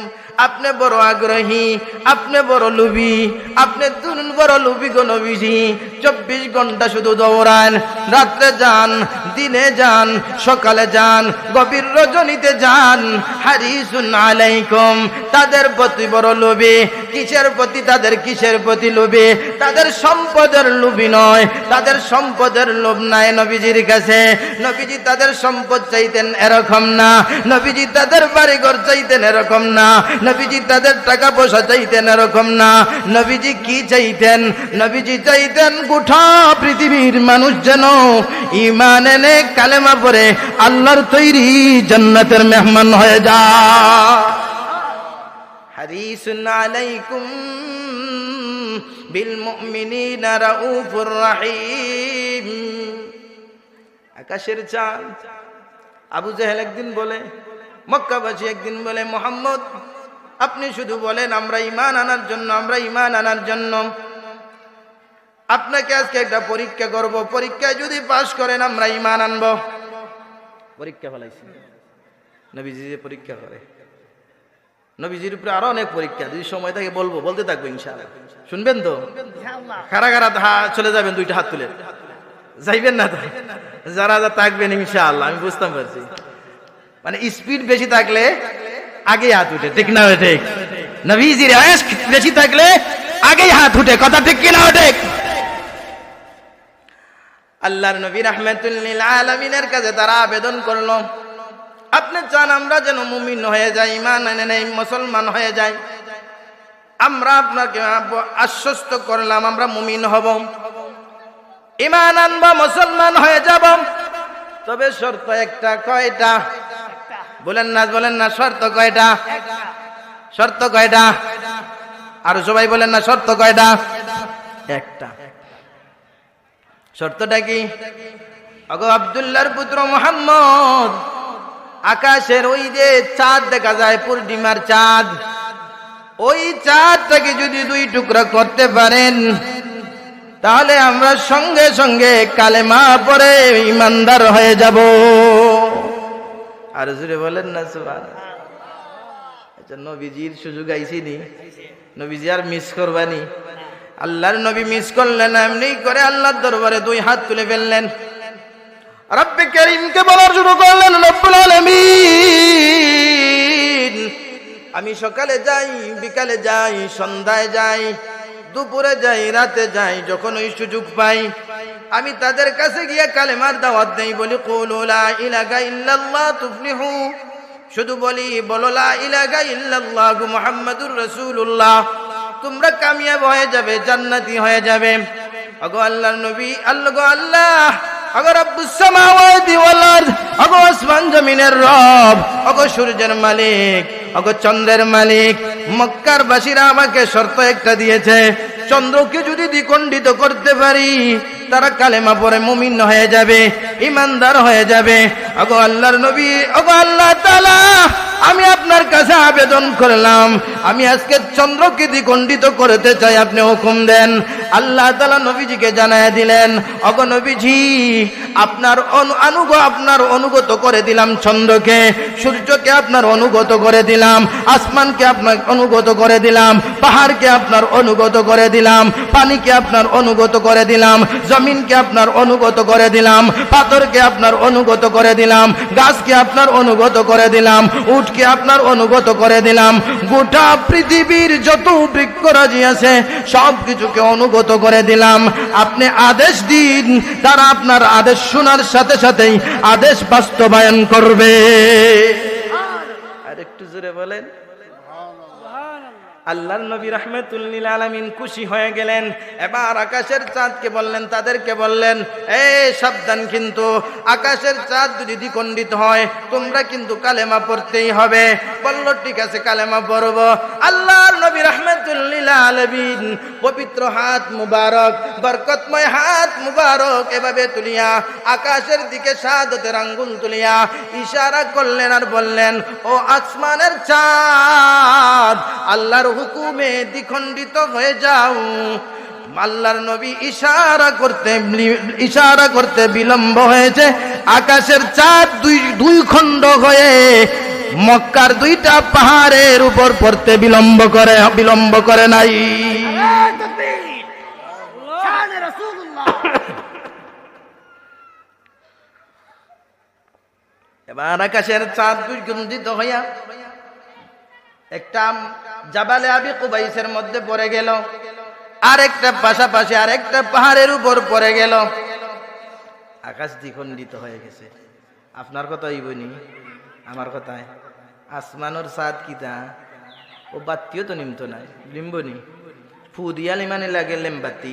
Speaker 1: আপনি বড় আগ্রহী, আপনি বড় লোভী, আপনি বড় লোভী গো নবীজি। 24 ঘন্টা শুধু দৌড়ান, রাত্রে যান, দিনে যান, সকালে যান, গভীর রজনীতে যান। হারিসুন আলাইকুম, তাদের প্রতি বড় লোভী। কিসের প্রতি? তাদের কিসের প্রতি লোভী? তাদের সম্পদের লোভী নয়, তাদের সম্পদের লোভ নাই নবীজির কাছে। নবীজি তাদের সম্পদ চাইতেন এরকম না, নবীজি তাদের বাড়িঘর চাইতেন এরকম না, নবীজি তাদের টাকা পয়সা চাইতেন এরকম না। নবীজি কি চাইতেন? নবীজি চাইতেন গোটা পৃথিবীর মানুষ যেন ঈমান এনে কালেমা পড়ে আল্লাহর তৈরি জান্নাতের মেহমান হয়ে যায়। হারিসুন আলাইকুম বিল মুমিনিনা রাউফুর রাহিম। আকাশের চাঁদ আবু জেহেল একদিন বলে, মক্কাবাসী একদিন বলে, মুহাম্মদ আপনি শুধু বলেন আমরা ঈমান আনার জন্য, আমরা ঈমান আনার জন্য। আপনাকে আজকে একটা পরীক্ষা করব, পরীক্ষায় যদি পাশ করেন আমরা ঈমান আনব। পরীক্ষা ফলাইছি নবীজি যে পরীক্ষা করে, নবীজির উপরে আরো অনেক পরীক্ষা, যদি সময় থাকে বলবো, বলতে থাকবো ইনশাআল্লাহ। শুনবেন তো? খারা খারা চলে যাবেন, দুইটা হাত তুলে যাইবেন না তো? যারা যা থাকবেন ইনশাআল্লাহ, আমি বুঝতাম পারছি। মানে স্পিড বেশি থাকলে আগে হাত উঠে, ঠিক না? ঠিক। নবীজির আয়েশ বেশি থাকলে আগেই হাত উঠে, কথা ঠিক কিনা? ঠিক। আল্লাহর নবী রাহমাতুল লিল আলামিনের কাছে তারা আবেদন করলো, আপনি চান আমরা যেন মুমিন হয়ে যাই, ঈমান এনে নেই, মুসলমান হয়ে যাই। আমরা আপনাকে আশ্বস্ত করলাম আমরা মুমিন হব, ঈমান আনব, মুসলমান হয়ে যাব। তবে শর্ত একটা। কয়টা? বলেন না শর্ত কয়টা? শর্ত কয়টা? আর সবাই বলেন না শর্ত কয়টা? একটা। শর্তটা কি? আগো আব্দুল্লাহর পুত্র মুহাম্মদ, আকাশের ওই যে চাঁদ দেখা যায়, পূর্ণিমার চাঁদ, ওই চাঁদটাকে যদি 2 টুকরা করতে পারেন তাহলে আমরা সঙ্গে সঙ্গে কালেমা পড়ে ঈমানদার হয়ে যাব। আর জোরে বলেন না সুবহানাল্লাহ। আচ্ছা, নবীজির সুযোগ আইছিনি, নবীজি আর মিস করবানি? আল্লাহর নবী মিস করলেন, এমনি করে আল্লাহর দরবারে 2 হাত তুলে ফেললেন, রব্বে কারীমকে বলার শুরু করলেন, রব্বুল আলামিন আমি সকালে যাই, বিকালে যাই, সন্ধ্যায় যাই, দুপুরে যাই, রাতে যাই, যখন ওই সুযোগ পাই আমি তাদের কাছে গিয়ে কালেমার দাওয়াত দেই, বলি কুলু লা ইলাহা ইল্লাল্লাহ তুফলিহু, শুধু বলি বলো লা ইলাহা ইল্লাল্লাহ মুহাম্মাদুর রাসূলুল্লাহ, তোমরা কামিয়াব হয়ে যাবে, জান্নাতি হয়ে যাবে। আগো আল্লাহর নবী, আল্লাহ আগো রব্বুস সামাওয়াতি ওয়াল আরদ, আগো আসমান জমিনের রব, আগো সূর্যের মালিক, আগো চন্দ্রের মালিক, মক্কার বাসীরা আমাকে শর্ত একটা দিয়েছে, চন্দ্রকে যদি দ্বিখণ্ডিত করতে পারি তারা কালেমা পড়ে মুমিন হয়ে যাবে, ঈমানদার হয়ে যাবে। আগো আল্লাহর নবী, আগো আল্লাহ তাআলা, আমি আপনার কাছে আবেদন করলাম, আমি আজকে চন্দ্রকে দ্বিখণ্ডিত করতে চাই, আপনি হুকুম দেন। আল্লাহ তাআলা নবীজিকে জানায় দিলেন, আগো নবীজি আপনার অনুগত করে দিলাম চন্দ্রকে, সূর্যকে আপনার অনুগত করে দিলাম, আসমানকে আপনার অনুগত করে দিলাম, পাহাড়কে আপনার অনুগত করে দিলাম, পানিকে আপনার অনুগত করে দিলাম, জমিনকে আপনার অনুগত করে দিলাম, পাথরকে আপনার অনুগত করে দিলাম, গাছকে আপনার অনুগত করে দিলাম, উটকে আপনার অনুগত করে দিলাম, গোটা পৃথিবীর যত বৃক্ষরাজি আছে সব কিছুকে অনুগত করে দিলাম। আপনি আদেশ দিন, তারা আপনার আদেশ শোনার সাথে সাথেই আদেশ বাস্তবায়ন করবে। আর একটু জোরে বলেন। আল্লাহর নবী রাহমাতুল লিল আলামিন খুশি হয়ে গেলেন। এবার আকাশের চাঁদকে বললেন, তাদেরকে বললেন, এই সাবধান, কিন্তু আকাশের চাঁদ যদি দ্বিখণ্ডিত হয় তোমরা কিন্তু কালেমা পড়তেই হবে। বলল ঠিক আছে, কালেমা পড়ব। আল্লাহর নবী রাহমাতুল লিল আলামিন পবিত্র হাত মুবারক, বরকতময় হাত মুবারক এভাবে তুলিয়া আকাশের দিকে শাহাদাতের আঙ্গুল তুলিয়া ইশারা করলেন আর বললেন, ও আসমানের চাঁদ, আল্লাহর হুকুমে দ্বিখণ্ডিত হয়ে যাও। আল্লাহর নবী ইশারা করতে বিলম্ব হয়েছে। আকাশের চাঁদ দুই খণ্ড হয়ে মক্কার দুইটা পাহাড়ের উপর পড়তে বিলম্ব করে নাই। এবার আকাশের চাঁদ দ্বিখণ্ডিত হইয়া একটা জাবালে আবি কুবাইসের মধ্যে পড়ে গেল, আরেকটা পাশাপাশি আরেকটা পাহাড়ের উপর পড়ে গেল। আকাশ দ্বিখণ্ডিত হয়ে গেছে। আপনার কথাই বনি, আমার কথায় আসমানোর চাঁদ কিতা ও বাতিও তো নিমতো নাই, লিম্বনি ফু দিয়া লিমানে লাগে লেমবাতি,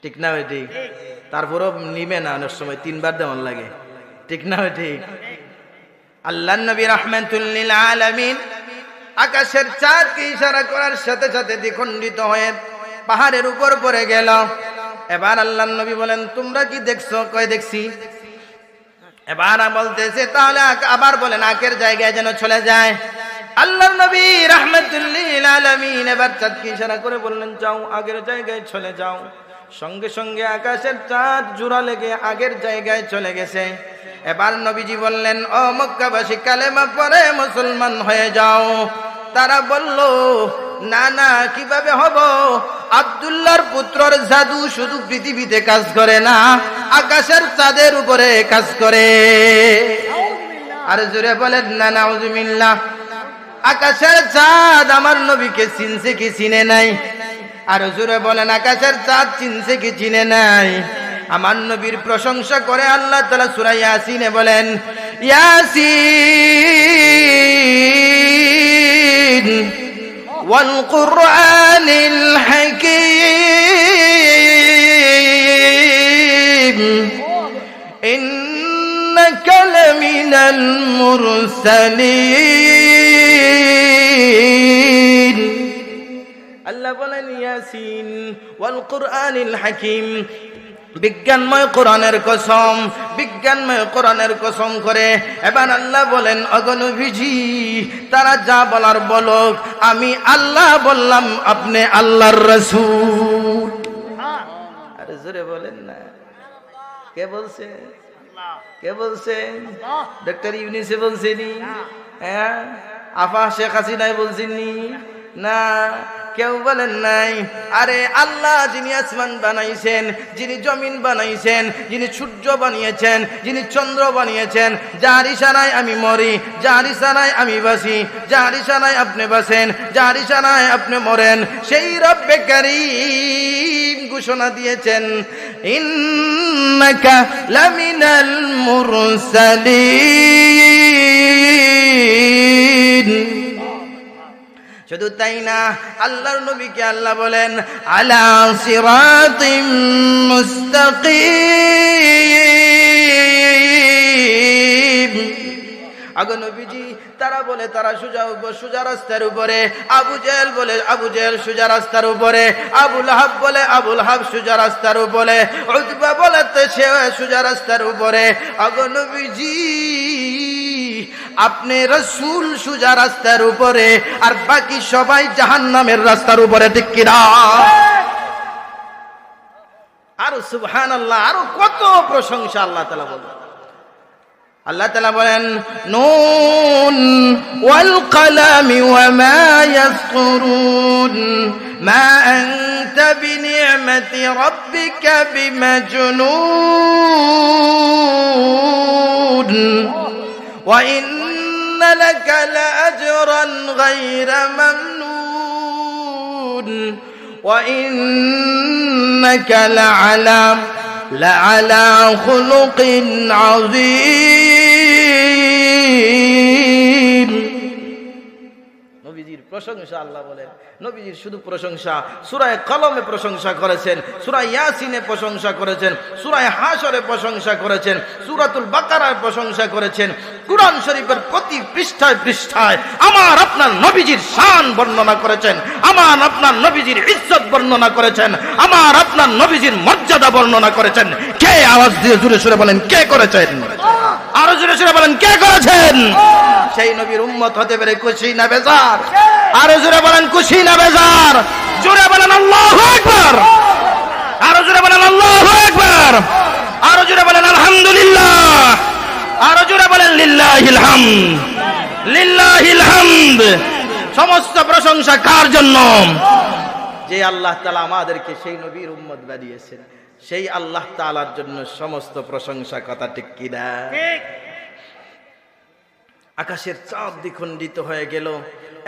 Speaker 1: ঠিক না বেটি? তারপরও নিবে না, অনেক সময় 3 বার দেওয়ার লাগে, ঠিক না বেটি? আল্লাহর নবী রাহমাতুল লিল আলামিন আকাশের চাঁদকে ইশারা করার সাথে সাথে দ্বিখণ্ডিত হয়ে পাহাড়ের উপর পড়ে গেল। এবার আল্লাহর নবী বলেন, তোমরা কি দেখছো? কয় দেখছি। এবার বলতেছে, তাহলে আবার বলেন আগের জায়গায় যেন চলে যায়। আল্লাহর নবী রাহমাতুল লিল আলামিন এবার চাঁদকে ইশারা করে বললেন, যাও, আগের জায়গায় চলে যাও। সঙ্গে সঙ্গে আকাশের চাঁদ জোড়া লেগে আগের জায়গায় চলে গেছে। এবার নবীজি বললেন, ও মক্কাবাসী, কালেমা পড়ে মুসলমান হয়ে যাও। তারা বলল, না না, কিভাবে হব? আব্দুল্লাহর পুত্রর জাদু শুধু পৃথিবীতে কাজ করে না, আকাশের চাঁদের উপরে কাজ করে। আর জোরে বলেন না নাউজুবিল্লাহ। আকাশের চাঁদ আমার নবীকে চিনছে কি চিনে নাই? আর জোরে বলেন, আকাশের চাঁদ চিনছে কি চিনে নাই? আমার নবীর প্রশংসা করে আল্লাহ তাআলা সূরা ইয়াসিনে বলেন, ইয়াসিন ওয়াল কুরআনিল হাকীম ইন্নাকা লামিনাল মুরসালিন। আল্লাহ বলেন, ইয়াসিন ওয়াল কুরআনিল হাকীম, বিজ্ঞানময় কোরআনের কসম, বিজ্ঞানময় কোরআনের কসম করে। এবার আল্লাহ বলেন, অগনবীজি, তারা যা বলার বলুক, আমি আল্লাহ বললাম, আপনি আল্লাহর রাসূল। আরে জোরে বলেন না, কে বলছে? কে বলছে? ডক্টর ইউনিসে বলছেনি? হ্যাঁ, আফা শেখ হাসিনাই বলছেননি? না, কেউ বলেন নাই। আরে আল্লাহ যিনি আসমান বানাইছেন, যিনি জমিন বানাইছেন, যিনি সূর্য বানিয়েছেন, যিনি চন্দ্র বানিয়েছেন, যার ইশারায় আমি মরি, যার ইশারায় আমি বাঁচি, যার ইশারায় আপনি বাঁচেন, যার ইশারায় আপনি মরেন, সেই রব্বে কারীম ঘোষণা দিয়েছেন, ইন্নাকা লামিনাল মুরসালিন। শুধু তাই না, আল্লাহর নবীকে আল্লাহ বলেন, আলা সিরাতিম মুস্তাকিম। আগে নবীজি, তারা বলে তারা সোজা রাস্তার উপরে, আবু জেহেল বলে আবু জেহেল সোজা রাস্তার উপরে, আবু লাহাব বলে আবু লাহাব সোজা রাস্তার উপরে, উতবা বলে তো সে সোজা রাস্তার উপরে। আগে নবীজি, আপনি রাসূল সোজা রাস্তার উপরে, আর বাকি সবাই জাহান্নামের রাস্তার উপরে, ঠিক কিনা? আর সুবহানাল্লাহ, আরো কত প্রশংসা আল্লাহ তাআলা বলেন। আল্লাহ তাআলা বলেন, নুন ওয়াল কলামি ওয়া মা ইয়াসতুরুন মা আনতা বিনি'মাতি রাব্বিকা বিমাজনুন ওয়া ইন্না লাকা লাআজরান গায়রা মামনুন ওয়া ইন্নাকা লা'আলা খুলুকিন আযীম। নবীজির প্রশংসা আল্লাহ বলেন। নবীজির শুধু প্রশংসা, সূরা কলমে প্রশংসা করেছেন, সূরা ইয়াসিনে প্রশংসা করেছেন, সূরা হাশরে প্রশংসা করেছেন, সূরাতুল বাকারায় প্রশংসা করেছেন। কুরআন শরীফের প্রতি পৃষ্ঠায় পৃষ্ঠায় আমার আপনার নবীজির শান বর্ণনা করেছেন, আমার আপনার নবীজির ইজ্জত বর্ণনা করেছেন, আমার আপনার নবীজির মর্যাদা বর্ণনা করেছেন। কে আওয়াজ দিয়ে জোরে সুরে বলেন কে করেছেন? আরো জোরে সুরে বলেন কে করেছেন? সেই নবীর উম্মত হতে পেরে খুশি না বেজার? আরো জোরে বলেন খুশি না বেজার? জোরে বলেন আল্লাহু আকবার। আরো জোরে বলেন আল্লাহু আকবার। আরো জোরে বলেন আলহামদুলিল্লাহ। আরো জোরে বলেন লিল্লাহিল হামদ। লিল্লাহিল হামদ। সমস্ত প্রশংসা কার জন্য? যে আল্লাহ তাআলা আমাদেরকে সেই নবীর উম্মত বানিয়েছেন, সেই আল্লাহ তাআলার জন্য সমস্ত প্রশংসা। কথা ঠিক কি না? ঠিক। আকাশের চাঁদ দ্বিখণ্ডিত হয়ে গেল,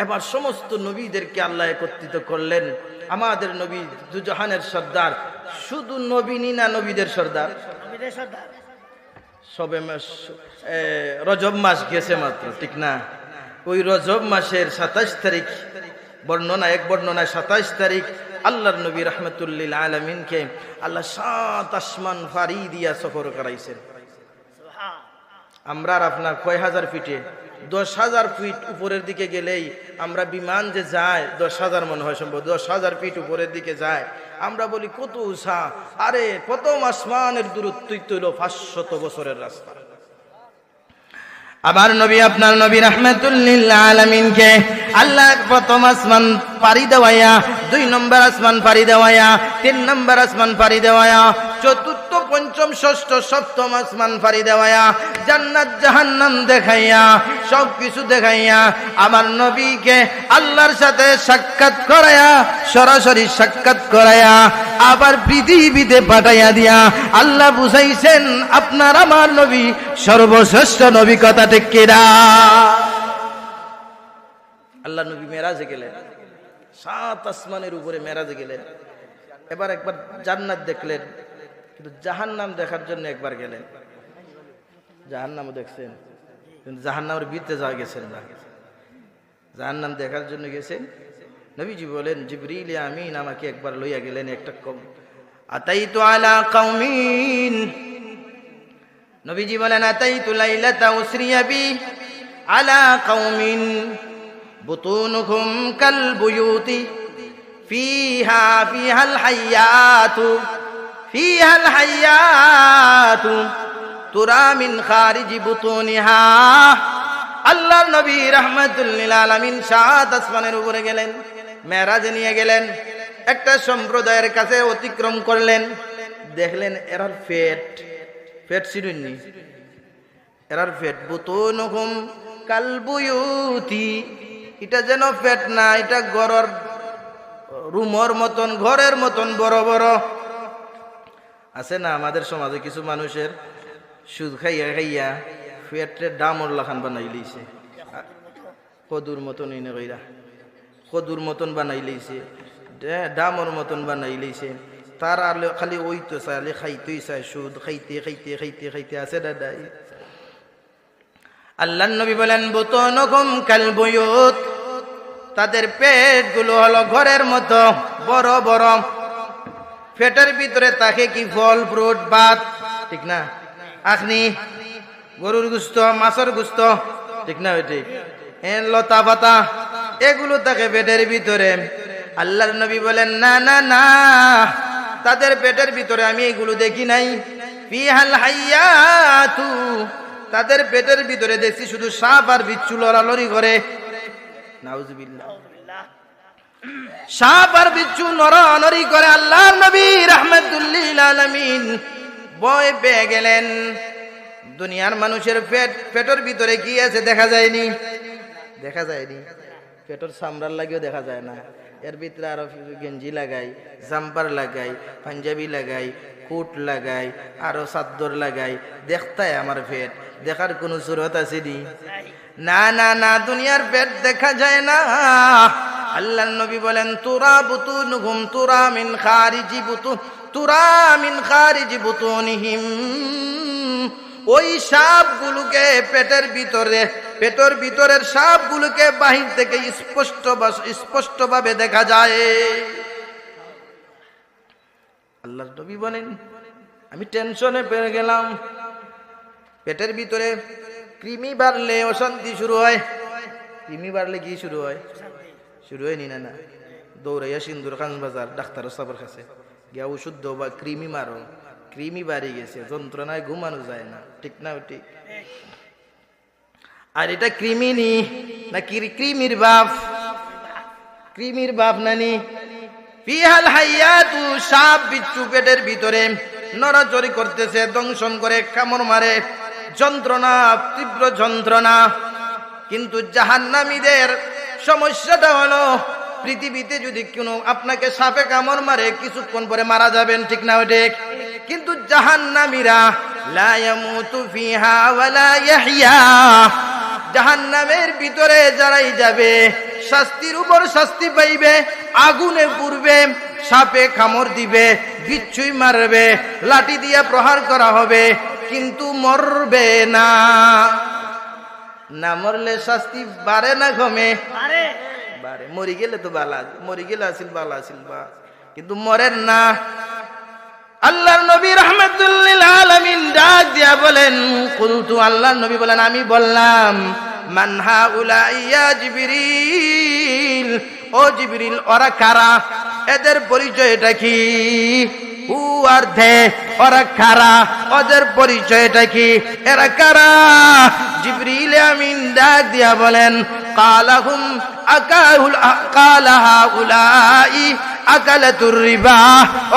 Speaker 1: এবার সমস্ত নবীদেরকে আল্লাহ একত্রিত করলেন। আমাদের নবী দুজাহানের সর্দার, শুধু নবীনী না নবীদের সর্দার? সবে রজব মাস গেছে মাত্র, ঠিক না? ওই রজব মাসের 27 তারিখ, বর্ণনা এক বর্ণনায় 27 তারিখ আল্লাহর নবী রাহমাতুল্লিল আলামিনকে আল্লাহ 7 আসমান ফারি দিয়া সফর করাইছেন। আমরা আর আপনার কয় হাজার ফিটে? 10,000 ফিট উপরের দিকে গেলেই আমরা বিমান যে যায় 10,000 মনে হয় সম্ভব, 10,000 ফিট উপরের দিকে যায়। আমরা বলি কত উঁচা। আরে প্রথম আসমানের দূরত্বই তো হলো 500 বছরের রাস্তা। আবার নবী আপনার নবী রাহমাতুল্লিল আলামিনকে আল্লাহ প্রথম আসমান পাড়ি দেওয়ায়া, 2 নম্বর আসমান পাড়ি দেওয়ায়া, 3 নম্বর আসমান পাড়ি দেওয়ায়া, চতুর্থ পঞ্চম ষষ্ঠ সপ্তম আসমান পাড়ি দেওয়ায়া, জান্নাত জাহান্নাম দেখাইয়া, সবকিছু দেখাইয়া আমার নবীকে আল্লাহর সাথে সাক্ষাৎ করায়া, সরাসরি সাক্ষাৎ করায়া আবার পৃথিবীতে পাঠাইয়া দিয়া আল্লাহ বুঝাইছেন আপনার আমার নবী সর্বশ্রেষ্ঠ নবী। কথা ঠিক কিনা? আল্লাহ নবী মেরাজে গেলেন, 7 আসমানের উপরে মেরাজে গেলেন। এবার একবার জান্নাত দেখলেন, কিন্তু জাহান্নাম দেখার জন্য একবার গেলেন। জাহান্নামও দেখছেন, কিন্তু জাহান্নামের ভিতরে যাওয়া গেছেন না, জাহান্নাম দেখার জন্য গেছেন। নবীজি বলেন জিবরিল আমিন আমাকে একবার লইয়া গেলেন একটা কম। আতাইতু আলা কওমিন, নবীজি বলেন আতাইতু লাইলাতা উসরিয়া বি আলা কওমিন বুতুনুহুম কাল বুয়ুতি ফিহাল হায়াতু ফিহাল হায়াতু তুরা মিন খারিজি বুতুনিহা। আল্লাহর নবী রাহমাতুল্লিল আলামিন 7 আসমানের উপরে গেলেন, মেরাজে নিয়ে গেলেন। একটা সম্প্রদায়ের কাছে অতিক্রম করলেন, দেখলেন এরার পেট ছিলুননি, এরার পেট বুতুনুহুম কাল বুয়ুতি, এটা যেন পেট না, এটা ঘরের রুমর মতন, ঘরের মতন বড় বড়। আছে না আমাদের সমাজে কিছু মানুষের সুদ খাইয়া খাইয়া পেটে ডামর লাখান বানাই লইছে, কদুর মতন ইনে কইরা কদুর মতন বানাই লইছে, ডামর মতন বানাই লইছে। তার আর খালি ওই তো চাইলে খাইতেই চায়, সুদ খাইতে খাইতে খাইতে খাইতে আছে দাদাই। আল্লাহর নবী বলেন বুতুনুহুম কাল বুয়ুত, তাদের পেট গুলো হলো ঘরের মতো বড় বড়। পেটের ভিতরে তাকে কি ফল ফ্রুট ভাত, ঠিক না, আখনি, গরুর গোশত, মাছের গোশত, ঠিক না, ঠিক, লতা পাতা, এগুলো তাকে পেটের ভিতরে। আল্লাহর নবী বলেন না না না, তাদের পেটের ভিতরে আমি এগুলো দেখি নাই। ফিহাল হায়াতু, তাদের পেটের ভিতরে দেখছি শুধু সাপ আর বিচ্ছু লড়ালড়ি করে। নাউজুবিল্লাহ, সাপ আর বিচ্ছু নড়ানড়ি করে। আল্লাহর নবী রাহমাতুল্লিল আলামিন ভয় পেয়ে গেলেন। দুনিয়ার মানুষের পেটের ভিতরে কি আছে দেখা যায়নি, দেখা যায়নি, পেটের চামড়ার লাগেও দেখা যায় না। এর ভিতরে আরো গেঞ্জি লাগাই, জাম্পার লাগাই, পাঞ্জাবি লাগাই, কোট লাগাই, আরো চাদর লাগাই, দেখতায় আমার পেট দেখার কোন সুরত আছে নি? না না না, দুনিয়ার পেট দেখা যায় না। আল্লাহর নবী বলেন তুরা বুতুনুহুম তুরা মিন খারিজি বুতুন তুরা মিন খারিজি বুতুনিহিম, ওই সাপগুলোকে পেটের ভিতরের সাপগুলোকে বাহির থেকে স্পষ্টভাবে দেখা যায়। আল্লাহর নবী বলেন, আমি টেনশনে পেয়ে গেলাম। পেটের ভিতরে কৃমি বাড়লে অশান্তি শুরু হয়। কৃমি বাড়লে কি শুরু হয়? শুরু হয়নি না? দৌড়াইয়া সিন্দুর খান বাজার ডাক্তার সাহেবের কাছে গিয়া ওষুধ দাও বা কৃমি মারো। কৃমি বাড়ি গেছে, যন্ত্রণায় ঘুমানো যায় না, ঠিক না? ঠিক। আর এটা কৃমি না কৃমির বাপ? কৃমির বাপ নানি। ফিহাল হাইয়াতু, সাপ বিচ্ছু পেটের ভিতরে নড়াচড়ি করতেছে, দংশন করে, কামড় মারে, যন্ত্রণা, তীব্র যন্ত্রণা। কিন্তু জাহান্নামীদের সমস্যাটা হলো, পৃথিবীতে যদি কোনো আপনাকে সাপে কামড় মারে কিছুক্ষণ পরে মারা যাবেন, ঠিক না? ঠিক। কিন্তু জাহান্নামীরা লা ইয়ামুতু ফিহা ওয়ালা ইয়াহইয়া, জাহান্নামের ভিতরে যারাই যাবে শাস্তির উপর শাস্তি পাইবে, আগুনে পুড়বে, সাপে কামড় দিবে, বিচ্ছুই মারবে, লাঠি দিয়ে প্রহার করা হবে, কিন্তু মরবে না। না মরলে শাস্তি বাড়ে না কমে? বাড়ে। মরি গেলে তো বালা, মরি গেলে আসিল বালা আসিল বা, কিন্তু মরেন না। আল্লাহর নবী রাহমাতুল লিল আলামিন ডাক দিয়া বলেন, কুলতু, আল্লাহর নবী বলেন, আমি বললাম, মান হাউলা ইয়া জিবরিল, ও জিবরিল, ওরা কারা? এদের পরিচয়টা কি? হু আর দে, ওরা কারা? ওদের পরিচয়টা কি? এরা কারা? জিবরিল আমিন ডাক দিয়া বলেন, কালাহুম কালাহা উলাই আকালাতুর রিবা।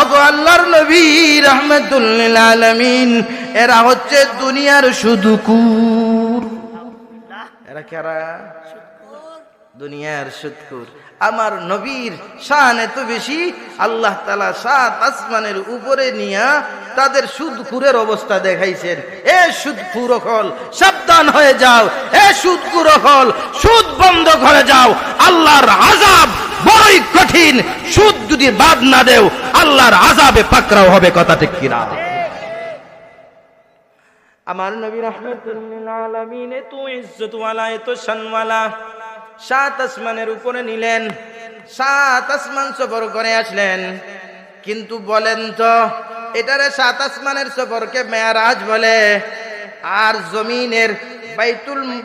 Speaker 1: ওগো আল্লাহর নবী রাহমাতুল লিল আলামিন, এরা হচ্ছে দুনিয়ার সুদকুর। এরা কারা? দুনিয়ার সুদকুর। আমার নবীর শান এত বেশি, আল্লাহ তাআলা 7 আসমানের উপরে নিয়া তাদের সুদকুরের অবস্থা দেখাইছেন। এ সুদকুর হল, সাবধান হয়ে যাও। এ সুদকুর হল, সুদ বন্ধ করে যাও। আল্লাহর আযাব বড়ই কঠিন। সুদ যদি বাদ না দেও, আল্লাহর আযাবে পাকড়াও হবে। কথা ঠিক কিনা? আমার নবী রাহমাতুল লিল আলামিন এত ইজ্জত ওয়ালা, এত শানওয়ালা, 7 আসমানের উপরে নিলেন, 7 আসমান সফর করে আসলেন। কিন্তু বলেন তো, এটারে 7 আসমানের সফরকে মেরাজ বলে, আর জমিনের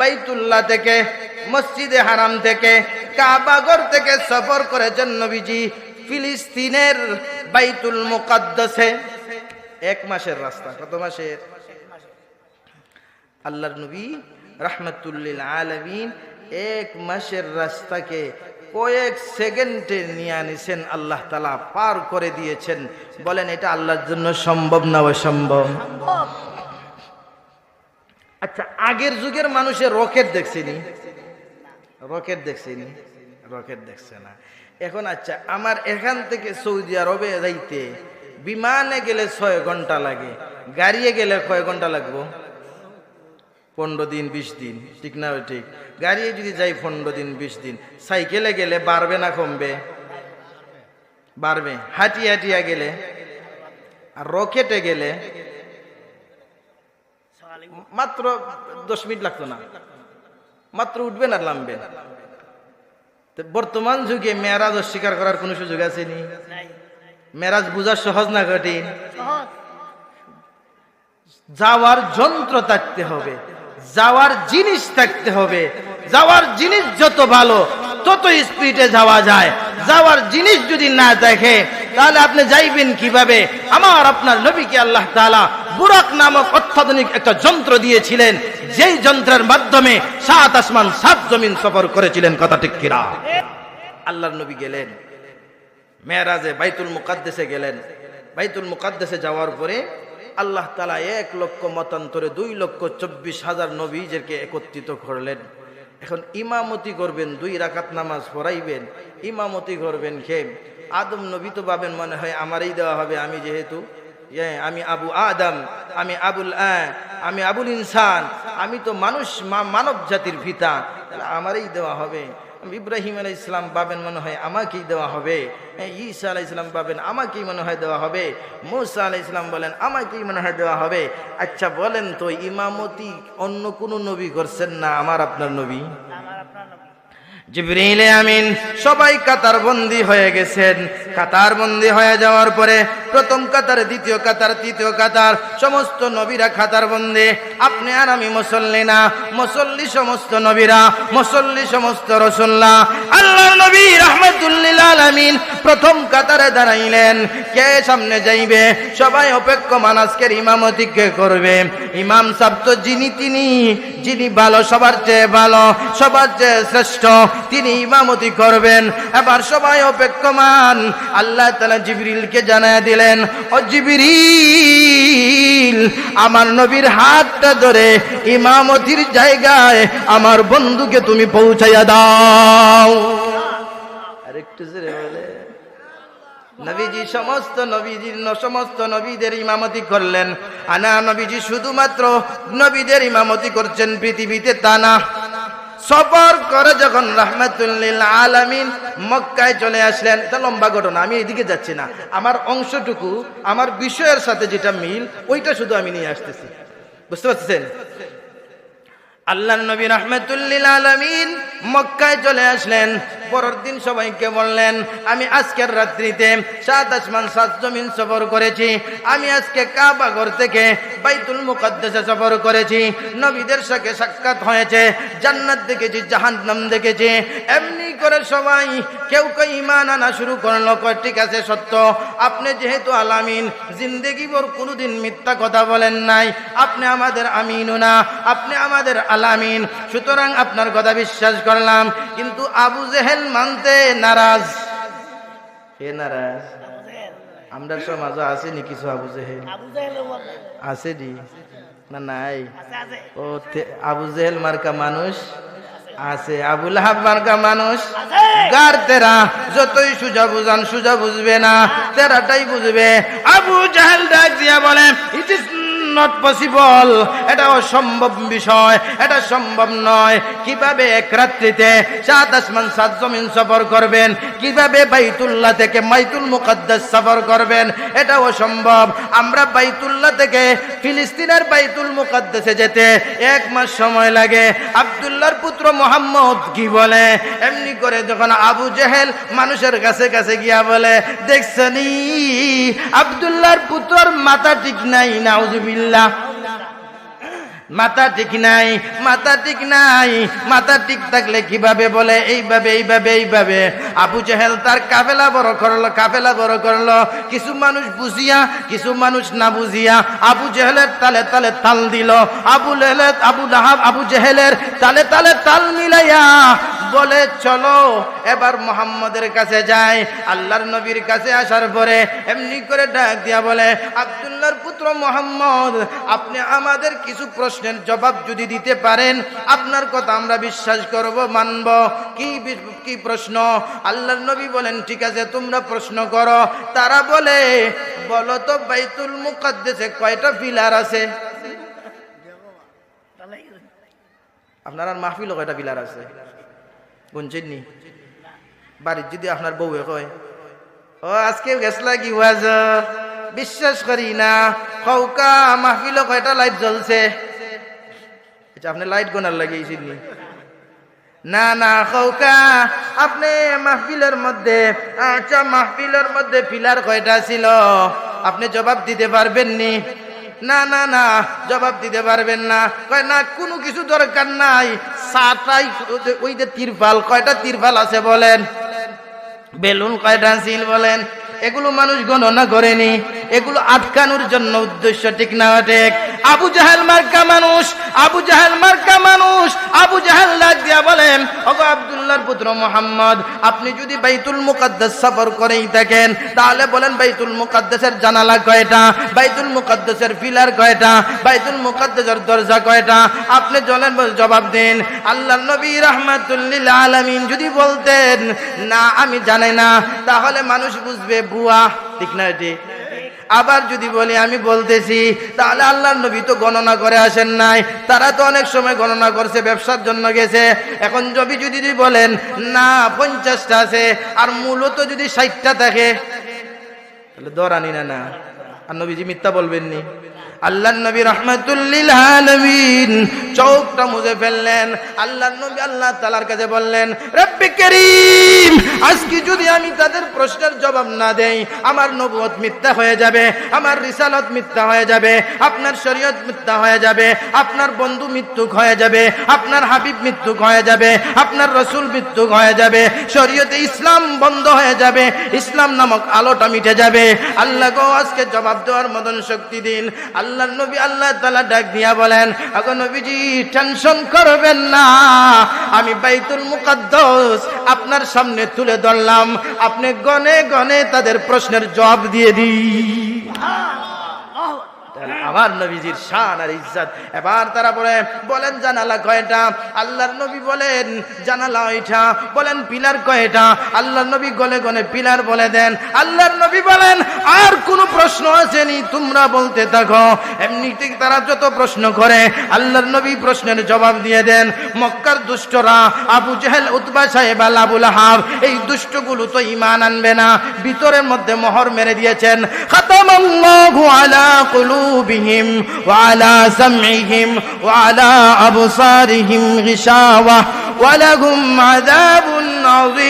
Speaker 1: বাইতুল্লাহ থেকে, মসজিদে হারাম থেকে, কাবাগর থেকে সফর করেছেন নবীজি ফিলিস্তিনের বাইতুল মুকাদ্দাসে। 1 মাসের রাস্তা। কত মাসের? আল্লাহর নবী রাহমাতুল লিল আলামিন 1 মাসের রাস্তাকে কয়েক সেকেন্ডে নিয়ে আনিছেন, আল্লাহ তাআলা পার করে দিয়েছেন। বলেন, এটা আল্লাহর জন্য সম্ভব না অসম্ভব? আচ্ছা, আগের যুগের মানুষের রকেট দেখছেনি? রকেট দেখছেনি? রকেট দেখছে না। এখন আচ্ছা, আমার এখান থেকে সৌদি আরবে যাইতে বিমানে গেলে 6 ঘন্টা লাগে, গাড়িয়ে গেলে কয় ঘন্টা লাগবো? 15 দিন 20 দিন, ঠিক না? ঠিক। গাড়িয়ে যদি যাই 15 দিন 20 দিন, সাইকেলে গেলে বাড়বে না কমবে? বাড়বে। হাঁটিয়া গেলে, আর রকেটে গেলে মাত্র 10 মিনিট লাগতো না, মাত্র উঠবেন আর নামবেন। বর্তমান যুগে মেরাজ অস্বীকার করার কোন সুযোগ আছে নি? মেরাজ বুঝা সহজ না কঠিন? যাওয়ার যন্ত্র থাকতে হবে, যাওয়ার জিনিস থাকতে হবে। যাওয়ার জিনিস যত ভালো, তত স্পিডে যাওয়া যায়। যাওয়ার জিনিস যদি না দেখে, তাহলে আপনি যাইবেন কিভাবে? আমার আপনার নবীকে আল্লাহ তাআলা বুরাক নামক অত্যাধুনিক একটা যন্ত্র দিয়েছিলেন, যেই যন্ত্রের মাধ্যমে 7 আসমান 7 জমিন সফর করেছিলেন। কথা ঠিক কিনা? আল্লাহর নবী গেলেন মেরাজে, বাইতুল মুকাদ্দাসে গেলেন। বাইতুল মুকাদ্দাসে যাওয়ার পরে আল্লাহ তাআলা 1 লক্ষ মতান্তরে 2,24,000 নবীদেরকে একত্রিত করলেন। এখন ইমামতি করবেন, 2 রাকাত নামাজ পড়াইবেন, ইমামতি করবেন কে? আদম নবী তো ভাবেন মনে হয় আমারই দেওয়া হবে, আমি যেহেতু আমি আবু আদম, আমি আবুল ইনসান, আমি তো মানুষ, মানব জাতির পিতা, আমারই দেওয়া হবে। ইব্রাহিম আলাইহিস সালাম পাবেন মনে হয় আমাকেই দেওয়া হবে, ঈসা আলাইহিস সালাম পাবেন আমাকেই মনে হয় দেওয়া হবে, মূসা আলাইহিস সালাম বলেন আমাকেই মনে হয় দেওয়া হবে। আচ্ছা বলেন তো ইমামতি অন্য কোন নবী করছেন না আমার আপনার নবী? জিবরিল আমিন সবাই কাতারবন্দি হয়ে গেছেন। কাতারবন্দি হয়ে যাওয়ার পরে প্রথম কাতার, দ্বিতীয় কাতার, তৃতীয় কাতার, সমস্ত নবীরা কাতারবন্দি। আপনি আর আমি মুসল্লি না, মুসল্লি সমস্ত নবীরা, মুসল্লি সমস্ত রাসূলুল্লাহ। আল্লাহর নবী রাহমাতুল লিল আলামিন প্রথম কাতারে দাঁড়াইলেন। কে সামনে যাইবে? সবাই অপেক্ষমান আজকের ইমামতি কে করবে। ইমাম সাহেব তো যিনি ভালো, সবার চেয়ে ভালো, সবার চেয়ে শ্রেষ্ঠ, তিনি ইমামতি করবেন। এবার সবাই অপেক্ষমান। আল্লাহ তাআলা জিবরিলকে জানায় দিলেন, ও জিবরিল, আমার নবীর হাতটা ধরে ইমামতির জায়গায় আমার বন্ধুকে তুমি পৌঁছাইয়া দাও। আরেকটু জোরে বলে। নবীজি সমস্ত নবীদের ইমামতি করলেন। আনা নবীজি শুধুমাত্র নবীদের ইমামতি করছেন, পৃথিবীতে তা না। সফর করে যখন রাহমাতুল লিল আলামিন মক্কায় চলে আসলেন, এটা লম্বা ঘটনা, আমি এদিকে যাচ্ছি না। আমার অংশটুকু আমার বিষয়ের সাথে যেটা মিল ওইটা শুধু আমি নিয়ে আসতেছি, বুঝতে পারছেন? আল্লাহর নবী রাহমাতুল লিল আলামিন মক্কায় চলে আসলেন। পরের দিন সবাইকে বললেন, আমি আজকের রাত্রিতে 7 আসমান 7 জমিন সফর করেছি। আমি আজকে কাবা ঘর থেকে বাইতুল মুকাদ্দাসে সফর করেছি। নবীদের সাথে সাক্ষাৎ হয়েছে, জান্নাত দেখেছি, জাহান্নাম দেখেছি। এমনি করে সবাই কেউ কেউ ঈমান আনা শুরু করলো। কয় ঠিক আছে, সত্য, আপনি যেহেতু আলামিন, জিন্দেগি ভর কোনোদিন মিথ্যা কথা বলেন নাই, আপনি আমাদের আমিনুনা, আপনি আমাদের আলামিন, সুতরাং আপনার কথা বিশ্বাস করলাম। কিন্তু আবু জেহেল মানতে নারাজ। কে নারাজ? আমরা সমাজে আছে নি কিছু আবু জেহেল? আছে নি না? নাই? ও আবু জেহেল মার্কা মানুষ আছে, আবু লাহাব মার্কা মানুষ গার তেরা। যতই সুজা বুঝান, সুজা বুঝবে না, তেরাটাই বুঝবে। আবু জাহেল ডাক দিয়া বলে, ইট ইজ নট পসিবল, এটা অসম্ভব বিষয়, এটা সম্ভব নয়। কিভাবে এক রাত্রিতে 7 আসমান 7 জমিন সফর করবেন? কিভাবে বাইতুল্লাহ থেকে বাইতুল মুকাদ্দাস সফর করবেন? এটা অসম্ভব। আমরা বাইতুল্লাহ থেকে ফিলিস্তিনের বাইতুল মুকাদ্দাসে যেতে 1 মাস সময় লাগে। আব্দুল্লাহর পুত্র মুহাম্মদ কি বলে? এমনি করে যখন আবু জেহেল মানুষের কাছে কাছে গিয়া বলে, দেখছনি আব্দুল্লাহর পুত্রর মাথা ঠিক নাই, নাউজুবিল্লাহ, মাথা ঠিক নাই, মাথা ঠিক নাই। মাথা ঠিক থাকলে কিভাবে বলে এইভাবে এইভাবে এইভাবে? আবু জেহেল তার কাফেলা বড় করলো, কিছু মানুষ বুঝিয়া, কিছু মানুষ না বুঝিয়া। আবু জেহেলের তালে তালে তাল দিল, আবু লাহাব আবু জেহেলের তালে তালে তাল মিলাইয়া বলে, চলো এবার মুহাম্মদের কাছে যাই। আল্লাহর নবীর কাছে আসার পরে এমনি করে ডাক দিয়া বলে, আব্দুল্লাহর পুত্র মুহাম্মদ, আপনি আমাদের কিছু প্রশ্নের জবাব যদি দিতে পারেন, আপনার কথা আমরা বিশ্বাস করব, মানব। কি প্রশ্ন? আল্লাহর নবী বলেন, ঠিক আছে, তোমরা প্রশ্ন করো। তারা বলে, বলো তো বাইতুল মুকাদ্দাসে কয়টা পিলার আছে? আপনার মাহফিল কয়টা পিলার আছে গুনছেন নি? বাড়ির যদি আপনার বউয়ে কয়, ও আজকে গেছলা কি ওয়াজ, বিশ্বাস করি না, কৌকা মাহফিল কয়টা লাইট জ্বলছে? আপনি লাইট গোনার লাগিয়েছেন নি? না না, কৌকা আপনি মাহফিলের মধ্যে, আচ্ছা মাহফিলের মধ্যে পিলার কয়টা ছিল? আপনি জবাব দিতে পারবেন নি? না না না, জবাব দিতে পারবেন না। কয় না, কোনো কিছু দরকার নাই, 7টাই ওই যে তিরপাল, কয়টা তিরপাল আছে বলেন? বেলুন কয়টা ছিল বলেন? এগুলো মানুষ গণনা করেনি, এগুলো আটকানোর জন্য উদ্দেশ্য, ঠিক না ঠিক? আবু জাহেল মার্কা মানুষ, আবু জাহেল মার্কা মানুষ। আবু জাহেল ডাক দিয়া বলেন, ওগো আব্দুল্লাহর পুত্র মুহাম্মদ, আপনি যদি বাইতুল মুকাদ্দাস সফর করেই থাকেন, তাহলে বলেন বাইতুল মুকাদ্দাসের জানালা কয়টা? বাইতুল মুকাদ্দাসের পিলার কয়টা? বাইতুল মুকাদ্দাসের দরজা কয়টা? আপনি চলেন, জবাব দিন। আল্লাহর নবী রাহমাতুল লিল আলামিন যদি বলতেন, না আমি জানি না, তাহলে মানুষ বুঝবে বুয়া, ঠিক না এটি? আবার যদি বলি আমি বলতেছি, তাহলে আল্লাহর নবী তো গণনা করে আসেন নাই, তারা তো অনেক সময় গণনা করছে, ব্যবসার জন্য গেছে। এখন নবী যদি বলেন না 50টা আছে আর মূলত যদি 60টা থাকে, তাহলে দরানি না না? আর নবীজি মিথ্যা বলবেননি? আল্লাহর নবী রাহমাতুল লিল আলামিন চোখটা মুছে ফেললেন। আল্লাহর নবী আল্লাহ তাআলার কাছে বললেন, রব্বে করিম, আজকে যদি আমি তাদের প্রশ্নের জবাব না দেই, আমার নবুয়ত মিথ্যা হয়ে যাবে, আমার রিসালাত মিথ্যা হয়ে যাবে, আপনার শরীয়ত মিথ্যা হয়ে যাবে, আপনার বন্ধু মৃত্যুক হয়ে যাবে, আপনার হাবিব মৃত্যুক হয়ে যাবে, আপনার রাসূল মৃত্যুক হয়ে যাবে, শরীয়তে ইসলাম বন্ধ হয়ে যাবে, ইসলাম নামক আলোটা মিটে যাবে। আল্লাহ গো আজকে জবাব দেওয়ার মতন শক্তি দিন। আল্লাহর নবী আল্লাহ তাআলা ডাক দিয়া বলেন, আগো নবীজি টেনশন করবেন না, আমি বাইতুল মুকাদ্দাস আপনার সামনে তুলে ধরলাম, আপনি গনে গনে তাদের প্রশ্নের জবাব দিয়ে দিন। আমার নবীজির শান আর ইজ্জত। এবার তারা বলেন জানালা কয়টা? আল্লাহর নবী বলেন জানালা ওইটা। বলেন পিলার কয়টা? আল্লাহর নবী গলে গনে পিলার বলে দেন। আল্লাহর নবী বলেন আর কোন প্রশ্ন আসেনি, তোমরা বলতে থাকো। এমনিতে তারা যত প্রশ্ন করে আল্লাহর নবী প্রশ্নের জবাব দিয়ে দেন। মক্কার দুষ্টরা আবু জেহেল, উতবা, সাহেব, আবুল আহাব, এই দুষ্টগুলো তো ঈমান আনবে না, ভিতরের মধ্যে মোহর মেরে দিয়েছেন। খাতামাল্লাহু আলা কুলুবিহিম ওয়া আলা সামঈহিম ওয়া আলা আবসারিহিম গিশাওয়া ওয়া লাহুম আযাবুন আযীম।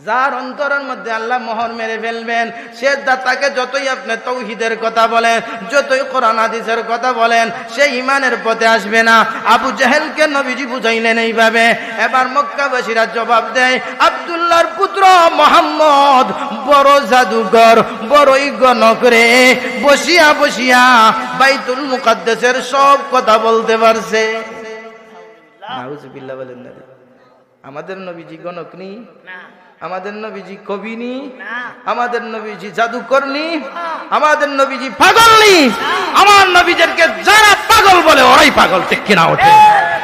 Speaker 1: যার অন্তরের মধ্যে আল্লাহ মোহর মেরে ফেলবেন, সে তাকে যতই আপনি তাওহীদের কথা বলেন, যতই কোরআন হাদিসের কথা বলেন, সে ঈমানের পথে আসবে না। আবু জেহেলকে নবীজি বুঝাইলেন এইভাবে। এবার মক্কাবাসীরা জবাব দেয়, আব্দুল্লাহর পুত্র মুহাম্মদ বড় জাদুকর, বড়ই গণক রে, বসিয়া বসিয়া বাইতুল মুকাদ্দাসের সব কথা বলতে পারছে। নাউজুবিল্লাহ বলেন না? আমাদের নবীজি গণক নি, আমাদের নবীজি কবি নি, আমাদের নবীজি জাদুকর নি, আমাদের নবীজি পাগল নি। আমার নবীদেরকে যারা পাগল বলে ওরাই পাগল, ঠিক কিনা ওঠে?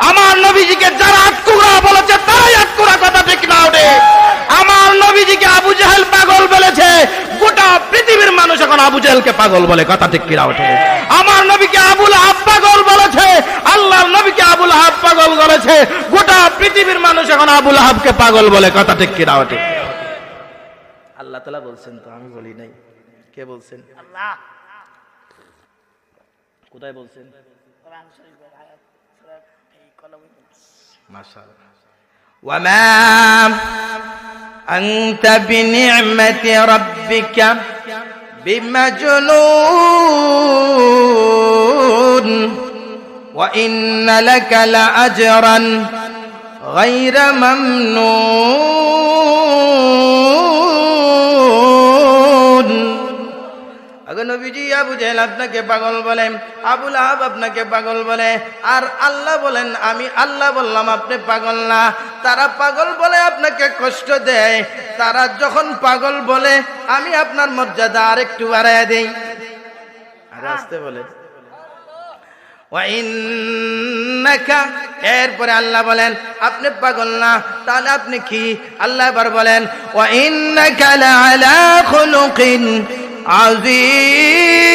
Speaker 1: আমার নবীজিকে যারা আটকুরা বলেছে তারাই আটকুরা, কথা ঠিক কিনা ওঠে? আমার নবীজিকে আবু জেহেল পাগল বলেছে, গোটা পৃথিবীর মানুষ এখন আবু জেহেলকে পাগল বলে, কথা ঠিক কিনা ওঠে? আমার নবীকে আবুল আহাব পাগল বলেছে, আল্লাহর নবীকে আবুল আহাব পাগল বলেছে, গোটা পৃথিবীর মানুষ এখন আবুল আহাবকে পাগল বলে, কথা ঠিক কিনা ওঠে? আল্লাহ তাআলা বলছেন, তো আমি বলি নাই। কে বলছেন? আল্লাহ। কোথায় বলছেন? কোরআন শরীফের আয়াত সূরা এই কলমে। মাশাআল্লাহ। ওয়া মা আনতা বিনি'মাতি রাব্বিকা বিমাজনুন ওয়া ইন্না লাকা লাআজরান গায়রা মামনুন। আগে নবীজি আবু জেহেল আপনাকে পাগল বলে, আবুল আহাব আপনাকে পাগল বলে, আর আল্লাহ বলেন আমি আল্লাহ বললাম আপনি পাগল না। তারা পাগল বলে আপনাকে কষ্ট দেয়, তারা যখন পাগল বলে আমি আপনার মর্যাদা আরেকটু বাড়ায় দেই। আর আসতে বলে এরপরে আল্লাহ বলেন আপনি পাগল না, তাহলে আপনি কি? আল্লাহ এবার বলেন ওয়া ইন্নাকা লাআলা খুলুকিন আযীম।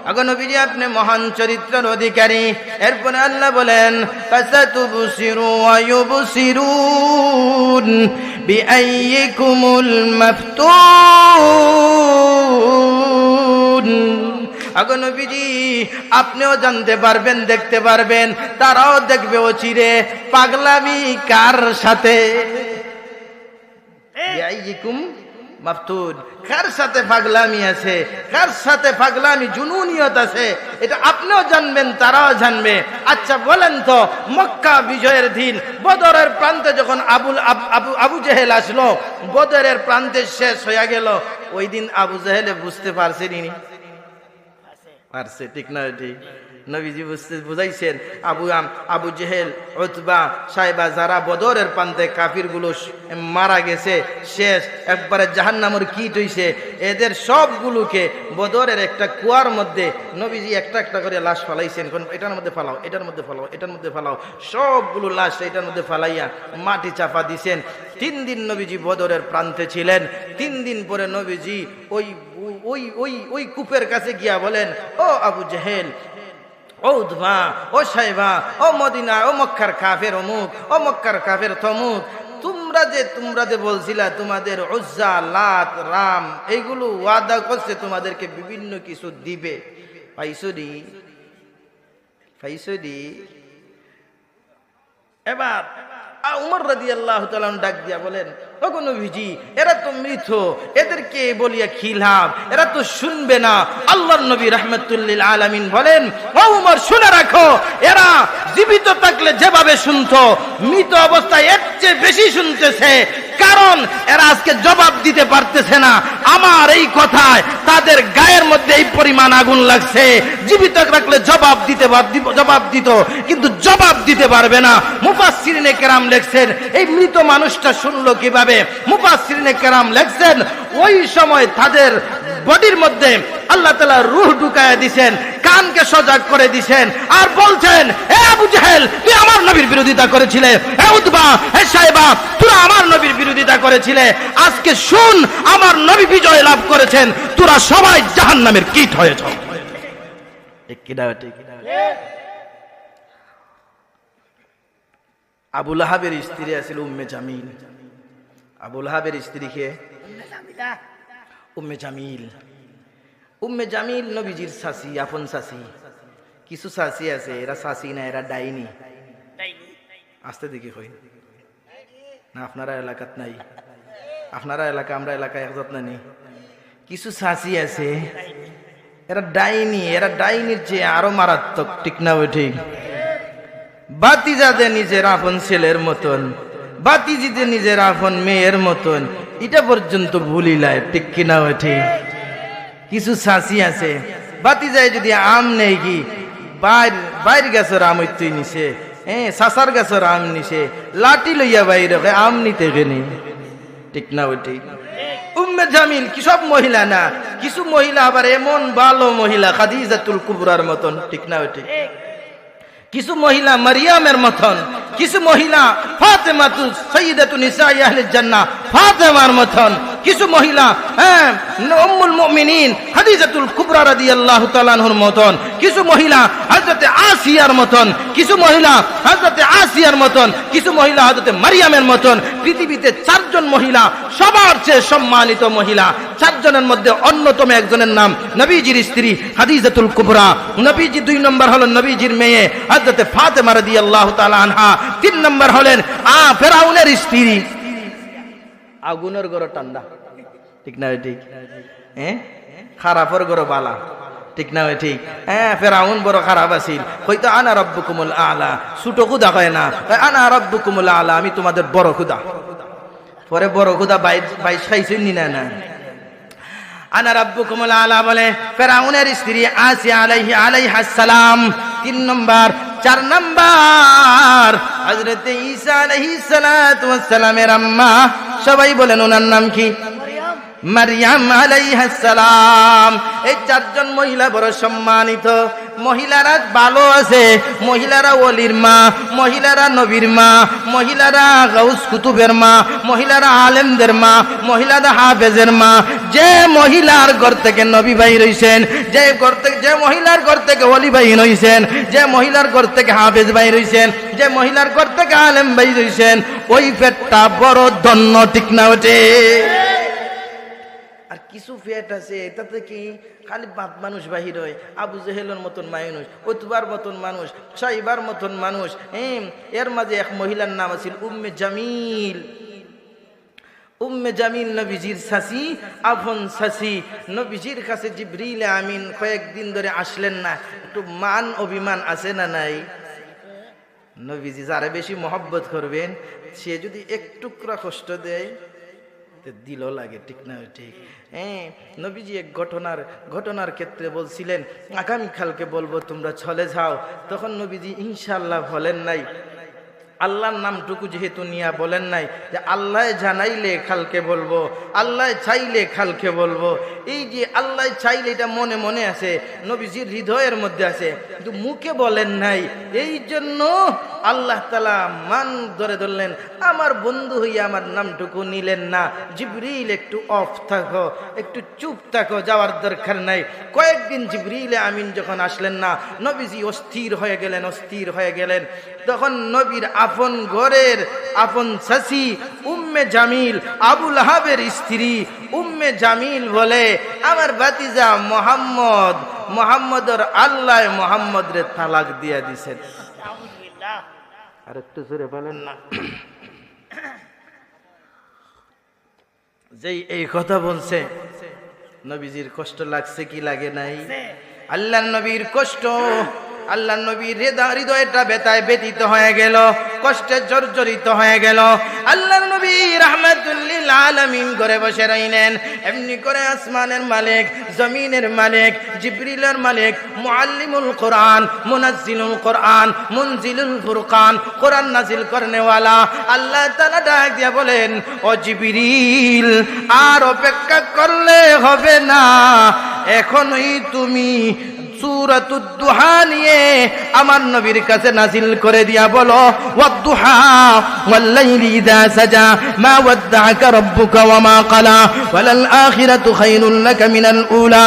Speaker 1: আগে নবীজি আপনি মহান চরিত্রের অধিকারী। এরপরে আল্লাহ বলেন ফাসাতুবসিরু ওয়া ইউবসিরুন বিআইয়িকুমুল মাফতুন। আগে নবীজি আপনিও জানতে পারবেন, দেখতে পারবেন, তারাও দেখবে অচিরে পাগলামি কার সাথে। বিআইয়িকুম মাফতুন, কার সাথে পাগলামি আছে, কার সাথে পাগলামি জুনুনিয়ত আছে, এটা আপনিও জানবেন, তারাও জানবে। আচ্ছা বলেন তো, মক্কা বিজয়ের দিন বদরের প্রান্তে যখন আবু জেহেল আসলো, বদরের প্রান্তে শেষ হয়ে গেল, ওই দিন আবু জেহেলে বুঝতে পারছেনি? পারছে, ঠিক না? ঠিক। নবীজি বুঝাইছেন আবু জেহেল, উতবা, সাইবা যারা বদরের প্রান্তে কাফিরগুলো মারা গেছে, শেষ একবারে জাহান্নামের কীট হইছে, এদের সবগুলোকে বদরের একটা কুয়ার মধ্যে নবীজি একটা একটা করে লাশ ফালাইছেন। এটার মধ্যে ফালাও, এটার মধ্যে ফালাও, এটার মধ্যে ফালাও, সবগুলো লাশ এটার মধ্যে ফালাইয়া মাটি চাপা দিছেন। 3 দিন নবীজি বদরের প্রান্তে ছিলেন। 3 দিন পরে নবীজি ওই ওই ওই ওই কূপের কাছে গিয়া বলেন, ও আবু জেহেল, ও উতবা, ও সাইবা, ও মদিনা, ও মক্কার কাফের অমুক, ও মক্কার কাফের তমুক, তোমরা যে বলছিলা তোমাদের উজ্জা, লাত, রাম এইগুলো ওয়াদা করছে তোমাদেরকে বিভিন্ন কিছু দিবে, পাইছুরি। এবার উমর রাদিয়াল্লাহু তাআলা ডাক দিয়া বলেন, ওগো নবীজি, এরা তো মৃত, এদেরকে বলিয়া কি লাভ, এরা তো শুনবে না। আল্লাহর নবী রাহমাতুল লিল আলামিন বলেন, ও উমর, শুনে রাখো, এরা জীবিত থাকলে যেভাবে শুনতো, মৃত অবস্থায় এর চেয়ে বেশি শুনতেছে। কারণ এরা আজকে জবাব দিতে পারতেছে না আমার এই কথায়, তাদের গায়ের মধ্যে এই পরিমাণ আগুন লাগছে। জীবিত রাখলে জবাব দিত, কিন্তু জবাব দিতে পারবে না। মুফাসসিরিনে কেরাম লেখছেন, এই মৃত মানুষটা শুনলো কিভাবে? মুফাসসিরিনে কেরাম লেখছেন, ওই সময় তাদের বডির মধ্যে আল্লাহ তাআলা রূহ ঢুকায়া দিবেন, কানকে সজাগ করে দিবেন, আর বলছেন, হে আবু জেহেল, তুই আমার নবীর বিরোধিতা করেছিলে, হে উতবা, হে সাইবা, তোরা আমার নবীর বিরোধিতা করেছিলে, আজকে শুন আমার নবী বিজয় লাভ করেছেন, তোরা সবাই জাহান্নামের কীট হয়েছ। ঠিক কিনা? ঠিক। আবু লাহাবের স্ত্রী আছিল উম্মে জামিল। আবু লাহাবের স্ত্রীকে উম্মে জামিল। উম্মে জামিল নবীজির শাসি, আপন শাসি। কিছু শাসি আছে, এরা শাসি না, এরা ডাইনি। আসতে দেখি হই না, আপনারা এলাকাত নাই, আপনারা এলাকা, আমরা এলাকায় একজত নানি। কিছু শাসি আছে, এরা ডাইনি, এরা ডাইনির চেয়ে আরো মারাত্মক। ঠিক না? ঠিক। বাতিজাদের নিজের আপন ছেলের মতন, বাতিজিদের নিজের আপন মেয়ের মতন, এটা পর্যন্ত ভুলিলায়। ঠিক কিনা? ঠিক। কিছু শাসি আছে, বাতিজায় যদি আম নেই কি বাইর গাছের আম তুই নিছে, সাসার গাছের আম নিছে, লাঠি লইয়া বাইরে আম নিতে গেনি। ঠিক না? ঠিক। উম্মে জামিল কি সব মহিলা না, কিছু মহিলা আবার এমন ভালো মহিলা, খাদিজাতুল কুবরার মতন। ঠিক না? ঠিক। কিছু মহিলা মারিয়ামের মতন, কিছু মহিলা ফাতেমাতু সাইয়্যিদাতু নিসাই আহলিল জান্নাহ ফাতেমার মতন, কিছু মহিলা উম্মুল মুমিনিন খাদিজাতুল কুবরা রাদিয়াল্লাহু তাআলা আনহার মতন, কিছু মহিলা হযরতে আসিয়ার মতন, কিছু মহিলা হযরতে আসিয়ার মতন, কিছু মহিলা হযরতে মারিয়ামের মতন। পৃথিবীতে 4 জন মহিলা সবার চেয়ে সম্মানিত মহিলা। 4 জনের মধ্যে অন্যতম একজনের নাম নবীজির স্ত্রী খাদিজাতুল কুবরা। নবীজি 2 নম্বর হলেন নবীজির মেয়ে হযরতে ফাতেমা রাদিয়াল্লাহু তাআলা আনহা। 3 নম্বর হলেন ফেরাউনের স্ত্রী। আগুনের গড় ঠান্ডা। ঠিক না? ঠিক। খারাপের গড় বালা। ঠিক না? ঠিক। ফেরাউন বড় খারাপ আছিল, হয়তো আনা রাব্বুকুমুল আলা, ছোট খুদা হয় না, আনা রাব্বুকুমুল আলা, আমি তোমাদের বড় খুদা। পরে বড় খুদা বাইশ খাইছেন না না, আনা রাব্বুকুমুল আলা বলে ফেরাউনের স্ত্রী আসিয়া আলাইহাস সালাম। 3 নম্বর। 4 নম্বর হযরত ঈসা আলাইহিস সালাতু ওয়াস সালামের আম্মা। সবাই বলেন ওনার নাম কি? মারইয়াম আলাইহাস সালাম। এই 4 জন মহিলা বড় সম্মানিত। মহিলারা ভালো আছে, মহিলারা ওলির মা, মহিলারা নবীর মা, মহিলারা গাউস কুতুবের মা, মহিলারা আলেমদের মা, মহিলারা হাফেজের মা। যে মহিলার ঘর থেকে নবী ভাই রইছেন, যে মহিলার ঘর থেকে ওলি ভাই রইছেন, যে মহিলার ঘর থেকে হাফেজ ভাই রইছেন, যে মহিলার ঘর থেকে আলেম ভাই রইছেন, ওই পেটটা বড় ধন্য। ঠিক না? ওঠে। আর কিছু পেট আছে, এটাতে কি খালি বাপ মানুষ বাহির হয়। আবু জেহেলের মতন মানুষ, উতবার মতন মানুষ, সাইবার মতন মানুষ। এর মাঝে এক মহিলার নাম আছিল উম্মে জামিল। উম্মে জামিল নবীজির শাসি, আপন শাসি। নবীজির কাছে জিবরিল আমিন কয়েকদিন ধরে আসলেন না। একটু মান অভিমান আছে না নাই? নবীজি যারা বেশি মহব্বত করবেন, সে যদি একটুকরা কষ্ট দেয়, দিলও লাগে, ঠিক না? ঠিক। হ্যাঁ, নবীজি এক ঘটনার ক্ষেত্রে বলছিলেন আগামীকালকে বলবো, তোমরা চলে যাও। তখন নবীজি ইনশাআল্লাহ বলেন নাই, আল্লাহর নামটুকু যেহেতু নিয়া বলেন নাই যে আল্লাহ জানাইলে কালকে বলবো, আল্লাহ চাইলে কালকে বলবো। এই যে আল্লাহ চাইলে এটা মনে মনে আছে, নবীজির হৃদয়ের মধ্যে আছে, কিন্তু মুখে বলেন নাই। এই জন্য আল্লাহ তাআলা মান ধরে ধরলেন, আমার বন্ধু হইয়া আমার নামটুকু নিলেন না। জিবরিল একটু অফ থাকো, একটু চুপ থাকো, যাওয়ার দরকার নাই। কয়েকদিন জিবরিল আমিন যখন আসলেন না, নবীজি অস্থির হয়ে গেলেন। তখন নবীর আপন ঘরের আপন চাচি উম্মে জামিল, আবুল আহাবের স্ত্রী উম্মে জামিল বলে, আমার ভাতিজা মোহাম্মদর আল্লাহ মোহাম্মদ রে তালাক দিয়া দিছেন। আর একটু জোরে বলেন না। যেই এই কথা বলছে, নবীজির কষ্ট লাগছে কি লাগে নাই? আল্লাহর নবীর কষ্ট, আল্লাহ নবীর হৃদয়টা বেতায় ব্যতীত হয়ে গেল, কষ্টে জর্জরিত হয়ে গেল। আল্লাহ নবী রাহমাতুল লিল আলামিন ঘরে বসে রইলেন। এমনি করে আসমানের মালিক, জমিনের মালিক, জিবরিলের মালিক, মুআল্লিমুল কোরআন, মুনাজ্জিলুল কোরআন, মুনজিলুল ফুরকান, কোরআন নাজিল করনেওয়ালা আল্লাহ তাআলা ডাক দিয়া বলেন, ও জিবরিল, আর অপেক্ষা করলে হবে না, এখনই তুমি সূরাতুদ দুহা নিয়ে আমার নবীর কাছে নাজিল করে দিয়া বলো, ওয়াদ-দুহা ওয়াল-লাইলি ইযা সাজা মা ওয়াদ্দাআকা রাব্বুকা ওয়া মা ক্বালা ওয়ালাল আখিরাতু খায়রুল লাকা মিনাল উলা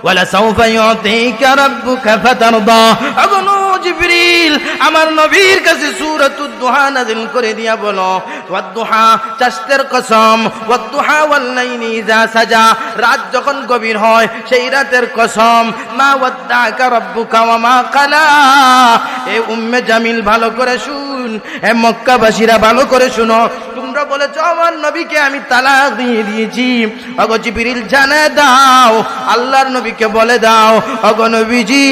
Speaker 1: ওয়ালাসাউফা ইউতিকা রাব্বুকা ফাতারদা। আগো জিবরিল, আমার নবীর কাছে সূরাতুদ দুহা নাযিল করে দিয়া বলো, ওয়াদ-দুহা চাঁদের কসম, ওয়াদ-দুহা ওয়াল-লাইলি ইযা সাজা রাত যখন গভীর হয় সেই রাতের কসম, মা ওয়াদ্দাআকা রাব্বুকা ওয়া মা ক্বালা। এ উম্মে জামিল ভালো করে শুন, এ মক্কাবাসীরা ভালো করে শুনো, তোমরা বলেছো আমার নবীকে আমি তালাক দিয়ে দিয়েছি। ওগো জিবরিল জানা দাও, আল্লাহর নবীকে বলে দাও, ওগো নবীজি,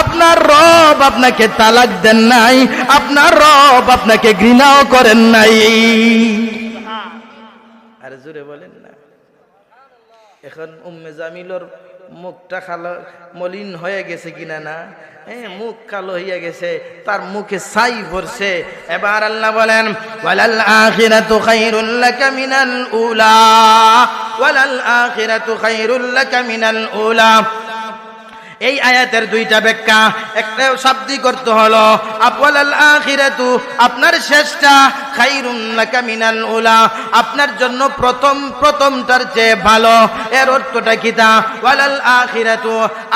Speaker 1: আপনার রব আপনাকে তালাক দেন নাই, আপনার রব আপনাকে ঘৃণাও করেন নাই। আরে জোরে বলেন না। এখন উম্মে জামিলর মুখটা কালো মলিন হয়ে গেছে কিনা? না, মুখ কালো হইয়া গেছে, তার মুখে ছাই পড়ছে। এবার আল্লাহ বলেন, ওয়ালাল আখিরাতু খায়রুল লাকা মিনাল উলা, ওয়ালাল আখিরাতু খায়রুল লাকা মিনাল উলা। এই আয়াতের দুইটা ব্যাখ্যা, একটা শাব্দিক অর্থ হলো ওয়ালাল আখিরাতু, আপনার শেষটা, খায়রুন লাকা মিনাল উলা, আপনার জন্য প্রথমটার চেয়ে ভালো। এর অর্থটা কি? তা ওয়ালাল আখিরাতু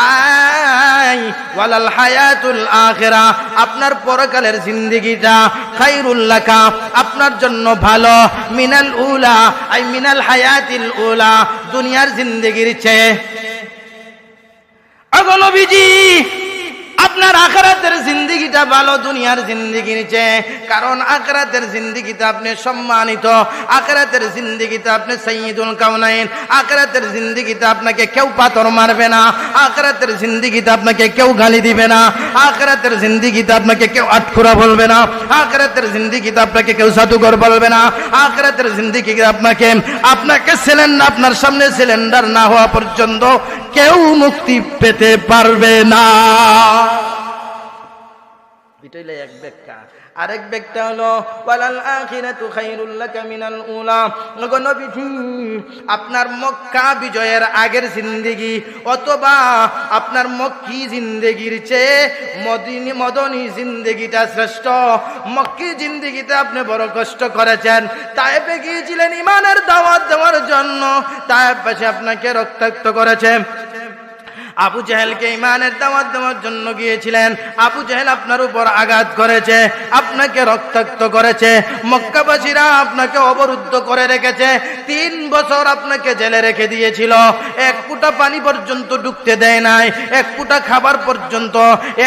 Speaker 1: আই ওয়ালাল হায়াতুল আখিরা, আপনার পরকালের জিন্দেগিটা, খায়রুল লাকা, আপনার জন্য ভালো, মিনাল উলা আই মিনাল হায়াতিল উলা, দুনিয়ার জিন্দেগির চেয়ে। আগো নবীজি, আপনার আখিরাতের জিন্দেগিটা ভালো দুনিয়ার জিন্দেগির চেয়ে, কারণ আখিরাতের জিন্দেগিতে আপনি সম্মানিত, আখিরাতের জিন্দেগিতে আপনি সাইয়্যিদুল কাউনাইন, আখিরাতের জিন্দেগিতে আপনাকে কেউ পাথর মারবে না, আখিরাতের জিন্দেগিতে আপনাকে কেউ গালি দিবে না, আখিরাতের জিন্দেগিতে আপনাকে কেউ আটখুরা বলবে না, আখিরাতের জিন্দেগিতে আপনাকে কেউ জাদুঘর বলবে না, আখিরাতের জিন্দেগিতে আপনাকে সিলিন্ডার, আপনার সামনে সিলিন্ডার না হওয়া পর্যন্ত কেউ মুক্তি পেতে পারবে না। এটাই এক ব্যাখ্যা। আরেক ব্যাখ্যা হলো ওয়ালাল আখিরাতু খায়রুল লাকা মিনাল উলা। নবীজি, আপনার মক্কা বিজয়ের আগের জিন্দেগি অথবা আপনার মক্কি জিন্দেগির চেয়ে মদনী জিন্দেগিটা শ্রেষ্ঠ। মক্কি জিন্দেগিতে আপনি বড় কষ্ট করেছেন, তায়েফে গিয়েছিলেন ইমানের দাওয়াত দেওয়ার জন্য, তায়েফ পাশে আপনাকে রক্তাক্ত করেছে। আবু জেহেলকে ইমানের দাওয়াত দেওয়ার জন্য গিয়েছিলেন, আবু জেহেল আপনার উপর আঘাত করেছে, আপনাকে রক্তাক্ত করেছে, মক্কাবাসীরা আপনাকে অবরুদ্ধ করে রেখেছে, 3 বছর আপনাকে জেলে রেখে দিয়েছিল, এক ফুটা পানি পর্যন্ত ঢুকতে দেয় নাই, এক ফুটা খাবার পর্যন্ত,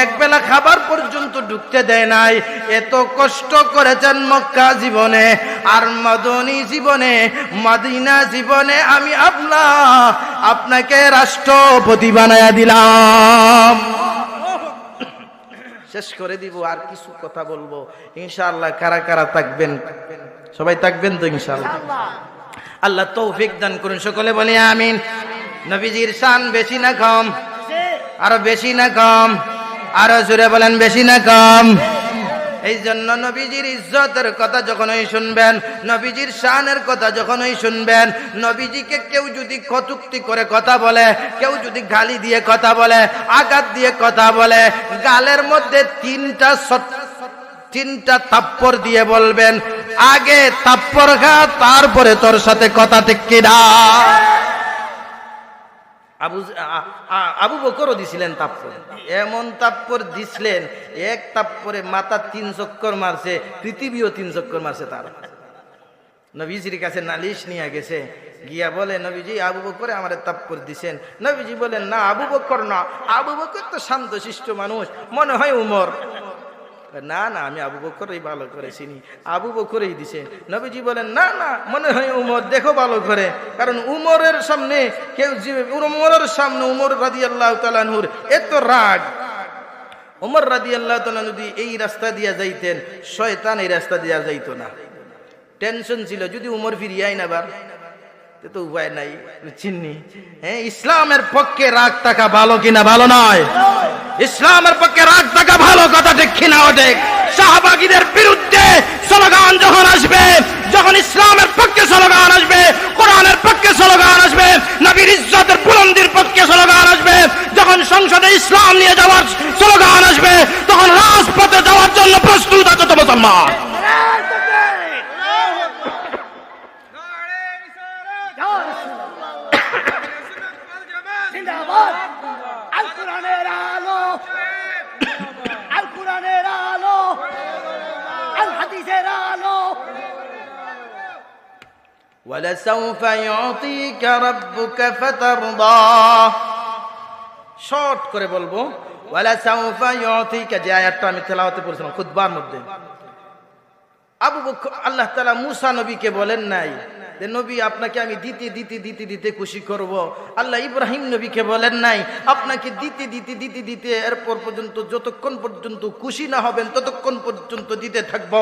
Speaker 1: এক বেলা খাবার পর্যন্ত ঢুকতে দেয় নাই। এত কষ্ট করেছেন মক্কা জীবনে, আর মদনী জীবনে, মদিনা জীবনে আমি আপনাকে রাষ্ট্রপতি বানাই দিলাম। শেষ করে দিব, আর কিছু কথা বলবো ইনশাআল্লাহ। কারা কারা থাকবেন? সবাই থাকবেন তো ইনশাআল্লাহ? আল্লাহ তৌফিক দান করুন, সকলে বলি আমিন। নবীজির শান বেশি না কম? আরো বেশি না কম? আরো জোরে বলেন বেশি না কম? এই জন্য নবীজির ইজ্জতের কথা যখনই শুনবেন, নবীজির শানের কথা যখনই শুনবেন, নবীজিকে কেউ যদি কটূক্তি করে কথা বলে, কেউ যদি গালি দিয়ে কথা বলে, আঘাত দিয়ে কথা বলে, গালের মধ্যে তিনটা থাপ্পড় দিয়ে বলবেন, আগে থাপ্পড় খা, তারপরে তোর সাথে কথা ঠিক কিনা। আবু বকরও দিছিলেন থাপ্পড়, এমন থাপ্পড় দিছিলেন, এক থাপ্পড়ে মাথা 3 চক্কর মারছে, পৃথিবীও 3 চক্কর মারছে তার। নবীজির কাছে নালিশ নিয়ে গেছে, গিয়া বলে, নবীজি আবু বকরে আমার থাপ্পড় দিছেন। নবীজি বলেন, না আবু বকর না, আবু বকর তো শান্তশিষ্ট মানুষ, মনে হয় উমর। না না, আমি আবু বকরই ভালো করে চিনি, আবু বকরই দিছে। নবীজি বলেন, না না, মনে হয় উমর, দেখো ভালো করে। কারণ উমরের সামনে কেউ, উমরের সামনে উমর রাদিয়াল্লাহু তাআলা আনহুর এত রাগ, উমর রাদিয়াল্লাহু তাআলা যদি এই রাস্তা দিয়া যাইতেন, শয়তান এই রাস্তা দিয়া যাইতো না। টেনশন ছিল, যদি উমর ফিরিয়াই না বার, তো উপায় নাই, চিন্নি। হ্যাঁ, ইসলামের পক্ষে রাগ থাকা ভালো কিনা? ভালো নয়। ইসলামের পক্ষে রাগ থাকা ভালো, কথা ঠিক কিনা? ওঠে। শাহবাগীদের বিরুদ্ধে স্লোগান যখন আসবে, যখন ইসলামের পক্ষে স্লোগান আসবে, কোরআনের পক্ষে স্লোগান আসবে, নবীর ইজ্জতের বুলন্দির পক্ষে স্লোগান আসবে, যখন সংসদে ইসলাম নিয়ে যাওয়ার স্লোগান আসবে, তখন রাজপথে যাওয়ার জন্য প্রস্তুত আছে তো মুসলমান। ولسوف يعطيك ربك فترضى। শর্ট করে বলবো, ولسوف يعطيك, যে আয়াতটা আমি তেলাওয়াতে পড়ছিলাম খুতবার মধ্যে। আবু বকর, আল্লাহ তাআলা মুসা নবীকে বলেন নাই যে নবী আপনাকে আমি দিতে দিতে দিতে দিতে খুশি করব। আল্লাহ ইব্রাহিম নবীকে বলেন নাই আপনাকে দিতে দিতে দিতে দিতে এরপর পর্যন্ত যতক্ষণ পর্যন্ত খুশি না হবেন ততক্ষণ পর্যন্ত দিতে থাকব।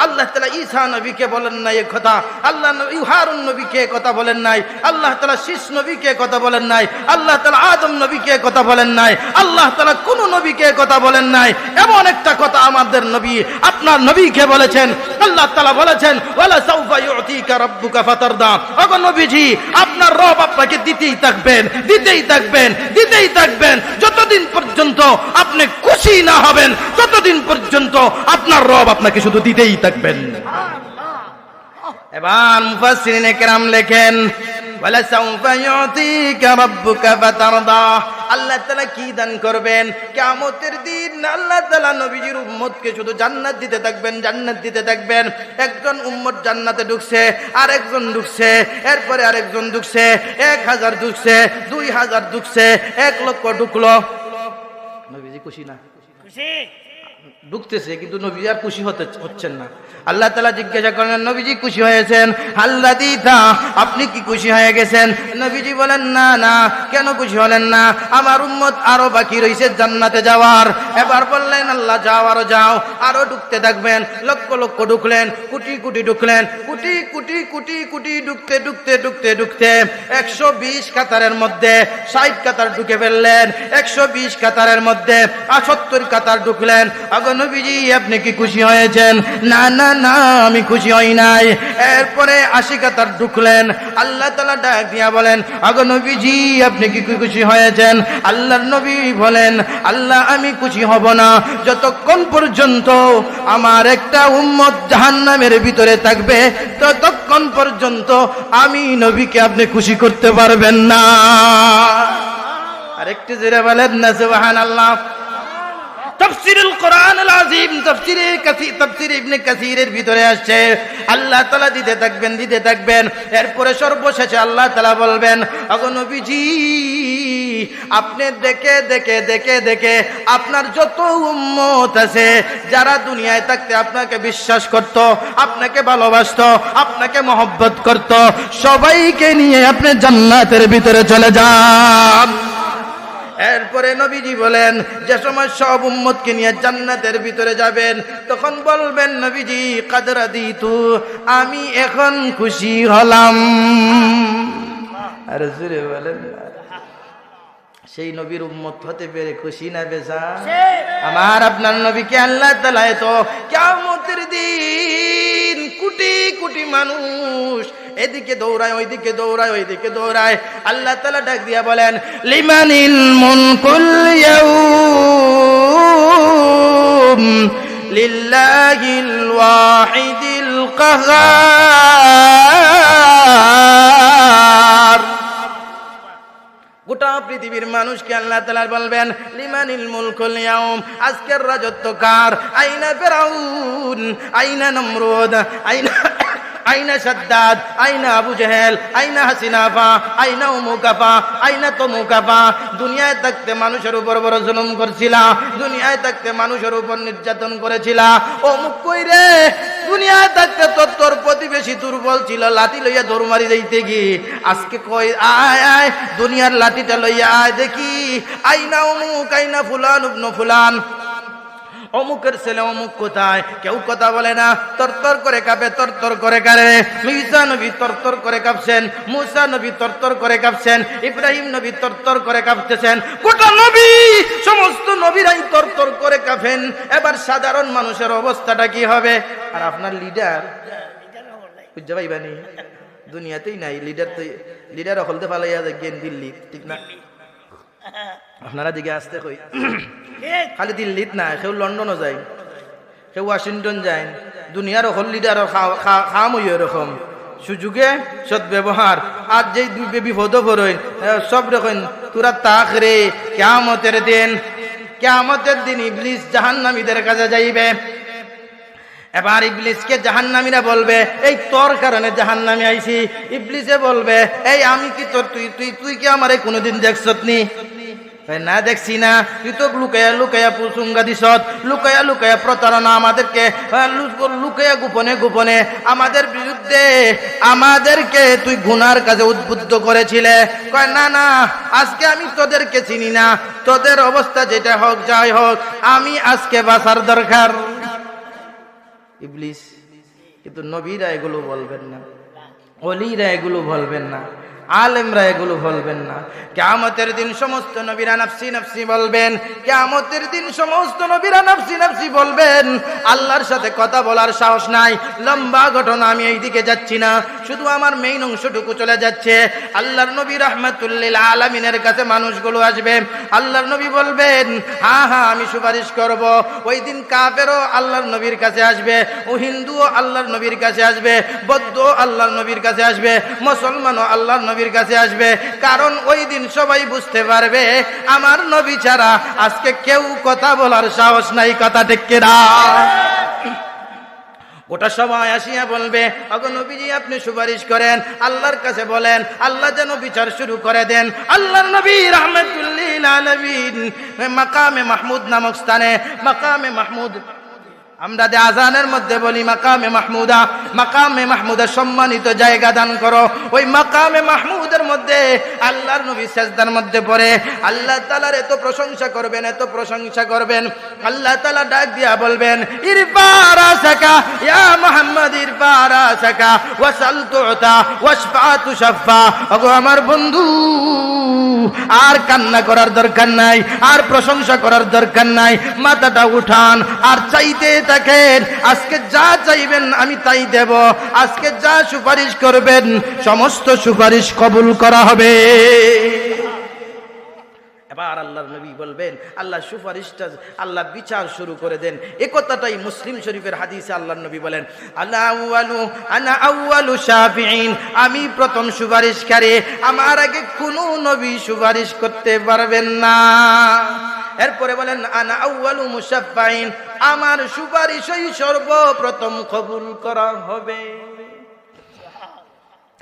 Speaker 1: আল্লাহ তাআলা ঈসা নবীকে বলেন নাই এ কথা, আল্লাহ হারুন নবীকে কথা বলেন নাই, আল্লাহ তাআলা শীষ নবীকে কথা বলেন নাই, আল্লাহ তাআলা আদম নবীকে কথা বলেন নাই, আল্লাহ তাআলা কোন নবীকে কথা বলেন নাই। এমন একটা কথা আমাদের নবী আপনার নবীকে বলেছেন। আল্লাহ তাআলা বলেছেন, ওয়ালা সাউফা ইউতিকা রাব্বুকা ফাতারদা। ওগো নবীজি, আপনার রব আপনাকে দিতেই থাকবেন, দিতেই থাকবেন, দিতেই থাকবেন, যতদিন পর্যন্ত আপনি খুশি না হবেন ততদিন পর্যন্ত আপনার রব আপনাকে শুধু দিতেই থাকবেন। এবার মুফাসসিরিনে কেরাম লেখেন, ওয়ালা সাউফা ইউতিকা রাব্বুকা ফাতারদা। আল্লাহ তাআলা কি দান করবেন? কিয়ামতের দিন আল্লাহ তাআলা নবীজির উম্মতকে শুধু জান্নাত দিতে থাকবেন, জান্নাত দিতে থাকবেন। একজন উম্মত জান্নাতে ঢুকছে, আরেকজন ঢুকছে, এরপরে আরেকজন ঢুকছে, 1000 ঢুকছে, 2000 ঢুকছে, 1 লক্ষ ঢুকলো। নবীজি খুশি না? খুশি। ঢুকতেছে কিন্তু নবী আর খুশি হচ্ছেন না। আল্লাহ তাআলা জিজ্ঞাসা করলেন, নবীজি খুশি হয়েছেন? আল্লাহ দিতা, আপনি কি খুশি হয়ে গেছেন? নবীজি বলেন, না না। কেন খুশি হলেন না? আমার উম্মত আরো বাকি রয়েছে জান্নাতে যাওয়ার। এবার বললেন, আল্লাহ যাও, আরো যাও, আরো ঢুকতে থাকবেন। লক্ষ লক্ষ ঢুকলেন, কোটি কোটি ঢুকলেন, কোটি কোটি কোটি কোটি ঢুকতে ঢুকতে ঢুকতে ঢুকতে 120 কাতারের মধ্যে 60 কাতার ঢুকে ফেললেন। 120 কাতারের মধ্যে 70 কাতার ঢুকলেন। আগো নবীজি, আপনি কি খুশি হয়েছেন? না না না, আমি খুশি হই নাই। এরপরে 80 কাতার ঢুকলেন। আল্লাহ তাআলা ডাক দিয়া বলেন, আগো নবীজি, আপনি কি খুশি হয়েছেন? আল্লাহর নবী বলেন, আল্লাহ আমি খুশি হব না যতক্ষণ পর্যন্ত আমার একটা উম্মত জাহান্নামের ভিতরে থাকবে, ততক্ষণ পর্যন্ত আমি নবীকে আপনি খুশি করতে পারবেন না। আরেকটু জোরে বলেন না সুবহানাল্লাহ। তাফসীরুল কোরআনুল আযীম, তাফসীর ইবনে কাসীরের ভিতরে আসছে, আল্লাহ তাআলা দিতে থাকবেন, দিতে থাকবেন। এরপরে সর্বশেষে আল্লাহ তাআলা বলবেন, ওগো নবীজি, আপনি দেখে দেখে দেখে দেখে আপনার যত উম্মত আছে যারা দুনিয়ায় থাকতে আপনাকে বিশ্বাস করত, আপনাকে ভালোবাসতো, আপনাকে মহব্বত করত, সবাইকে নিয়ে আপনি জান্নাতের ভিতরে চলে যান। এরপরে নবীজি বলেন যে সময় সব উম্মতকে নিয়ে জান্নাতের ভিতরে যাবেন তখন বলবেন নবীজি কাদ রাদিতু, আমি এখন খুশি হলাম। আর জোরে বলেন সেই নবীর উম্মত হতে পেরে খুশি না বেজান? আমার আপনার নবীকে আল্লাহ তাআলা তো কিয়ামতের দিন কোটি কোটি মানুষ এদিকে দৌড়ায় ওইদিকে দৌড়ায় ওইদিকে দৌড়ায়, আল্লাহ তাআলা ডাক দিয়া বলেন লিমানিল মুলকুল ইয়াউম লিল্লাহিল ওয়াহিদিল কাহ্হার। গোটা পৃথিবীর মানুষকে আল্লাহ তাআলা বলবেন লিমানিল মুলকুল ইয়াউম, আজকের রাজত্ব কার? আইনা ফিরাউন, আইনা নমরুদ, আইনা সাদ্দাদ, আইনা আবু জেহেল, আইনা হাসিনাফা, আইনা উমুকাফা, আইনা তমুকাফা। দুনিয়ায় থাকতে মানুষের উপর বড় জুলুম করছিলা, দুনিয়ায় থাকতে মানুষের উপর নির্যাতন করেছিলা, অমুক কইরে দুনিয়ায় থাকতে তোর প্রতিবেশী দুর্বল ছিল, লাঠি লইয়া দৌড় মারি যাইতে কি আজকে কই আয় আয় দুনিয়ার লাঠিটা লইয়া আয় দেখি আইনা অমুক, আইনা ফুলান ইবনে ফুলান, অমুকের ছেলে অমুক কোথায়? কেউ কথা বলে না, তরতর করে কাঁপে, তরতর করে কাঁপে। ঈসা নবী তরতর করে কাঁপছেন, মুসা নবী তরতর করে কাঁপছেন, ইব্রাহিম নবী তরতর করে কাঁপতেছেন, গোটা নবী সমস্ত নবীরাই তরতর করে কাঁপেন। এবার সাধারণ মানুষের অবস্থাটা কি হবে? আর আপনার লিডার বুঝতে পাইবানি দুনিয়াতেই নাই, লিডার হলতে পালাইয়া দেখেন দিল্লি, ঠিক না? আপনারা দিকে আসতে কই খালি দিল্লিত না, কেউ লন্ডনও যায়, কেউ ওয়াশিংটন যায়, দুনিয়ার হল লিডার খাম হই এরকম সুযোগে সৎ ব্যবহার। আর যেই বিপদ পড়েন সব রকম তোরা তাক রে কিয়ামতের দিন, কিয়ামতের দিন ইবলিস জাহান্নামীদের কাছে যাইবে। এবার ইবলিসকে জাহান্নামীরা বলবে এই তোর কারণে জাহান্নামে আইছি। ইবলিসে বলবে এই আমি কি তোর তুই কি আমারে কোনোদিন দেখছত নি? না দেখছি না, তুই তো লুকায়া লুকায়া পুসুঙ্গা দিছত, লুকায়া লুকায়া প্রতারণা আমাদেরকে, লুকায়া গোপনে গোপনে আমাদের বিরুদ্ধে আমাদেরকে তুই গুনার কাজে উদ্বুদ্ধ করেছিলে। কয় না না, আজকে আমি তোদেরকে চিনি না, তোদের অবস্থা যেটা হোক যাই হোক আমি আজকে বাঁচার দরকার। ইবলিস কিন্তু নবীরা এগুলো বলবেন না, ওলিরা এগুলো বলবেন না, আলেমরা এগুলো বলবেন না। কিয়ামতের দিন সমস্ত নবীরা নাফসি নাফসি বলবেন, কিয়ামতের দিন সমস্ত নবীরা নাফসি নাফসি বলবেন। আল্লাহর সাথে কথা বলার সাহস নাই। লম্বা ঘটনা, আমি এইদিকে যাচ্ছি না, শুধু আমার মেইন অংশটুকু চলে যাচ্ছে। আল্লাহর নবী রাহমাতুল লিল আলামিনের কাছে মানুষগুলো আসবে। আল্লাহর নবী বলবেন হ্যাঁ হ্যাঁ আমি সুপারিশ করব। ওই দিন কাফেরও আল্লাহর নবীর কাছে আসবে, ও হিন্দুও আল্লাহর নবীর কাছে আসবে, বৌদ্ধ আল্লাহর নবীর কাছে আসবে, মুসলমানও আল্লাহর নবীর কাছে আসবে। কারণ ওই দিন সবাই বুঝতে পারবে আমার নবী ছাড়া আজকে কেউ কথা বলার সাহস নাই। কথা ঠিক কিনা? ওটা সবাই আসিয়া বলবে ওগো নবীজি আপনি সুপারিশ করেন, আল্লাহর কাছে বলেন, আল্লাহ যেন বিচার শুরু করে দেন। আল্লাহর নবী রাহমাতুল লিল আলামিন মাকামে মাহমুদ নামক স্থানে, মাকামে মাহমুদ আমরা যে আজানের মধ্যে বলি মাকামে মাহমুদা, মাকামে মাহমুদা সম্মানিত জায়গা দান করো। ওই মাকামে মাহমুদের মধ্যে আল্লাহর নবী সিজদার মধ্যে পড়ে আল্লাহ তাআলার এত প্রশংসা করবেন, এত প্রশংসা করবেন। আল্লাহ তাআলা ডাক দিয়া বলবেন ইরফা রাসাকা ইয়া মুহাম্মদ, ইরফা রাসাকা ওয়াসাল তুতা ওয়াশফা তুশফা। ওগো আমার বন্ধু, আর কান্না করার দরকার নাই, আর প্রশংসা করার দরকার নাই, মাথাটা উঠান আর চাইতে থাকেন। আজকে যা চাইবেন আমি তাই দেব, আজকে যা সুপারিশ করবেন সমস্ত সুপারিশ কবুল করা হবে। এবার আল্লাহর নবী বলবেন আল্লাহ সুপারিশটা, আল্লাহ বিচার শুরু করে দেন। এই কথাটাই মুসলিম শরীফের হাদিসে আল্লাহর নবী বলেন আনা আউয়ালু শাফিঈন, আমি প্রথম সুপারিশকারী, আমার আগে কোনো নবী সুপারিশ করতে পারবেন না। এরপরে বলেন আনা আউয়ালু মুশাফফাইন, আমার সুপারিশই সর্বপ্রথম কবুল করা হবে।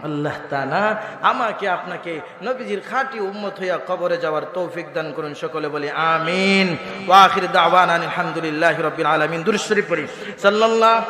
Speaker 1: আল্লাহ তাআলা আমাকে আপনাকে নবীজির খাঁটি উম্মত হইয়া কবরে যাওয়ার তৌফিক দান করুন। সকলে বলি আমিন। ওয়া আখির দাওয়ানা আলহামদুলিল্লাহি রাব্বিল আলামিন। দুরূদ শরীফ পড়ি সাল্লাল্লাহু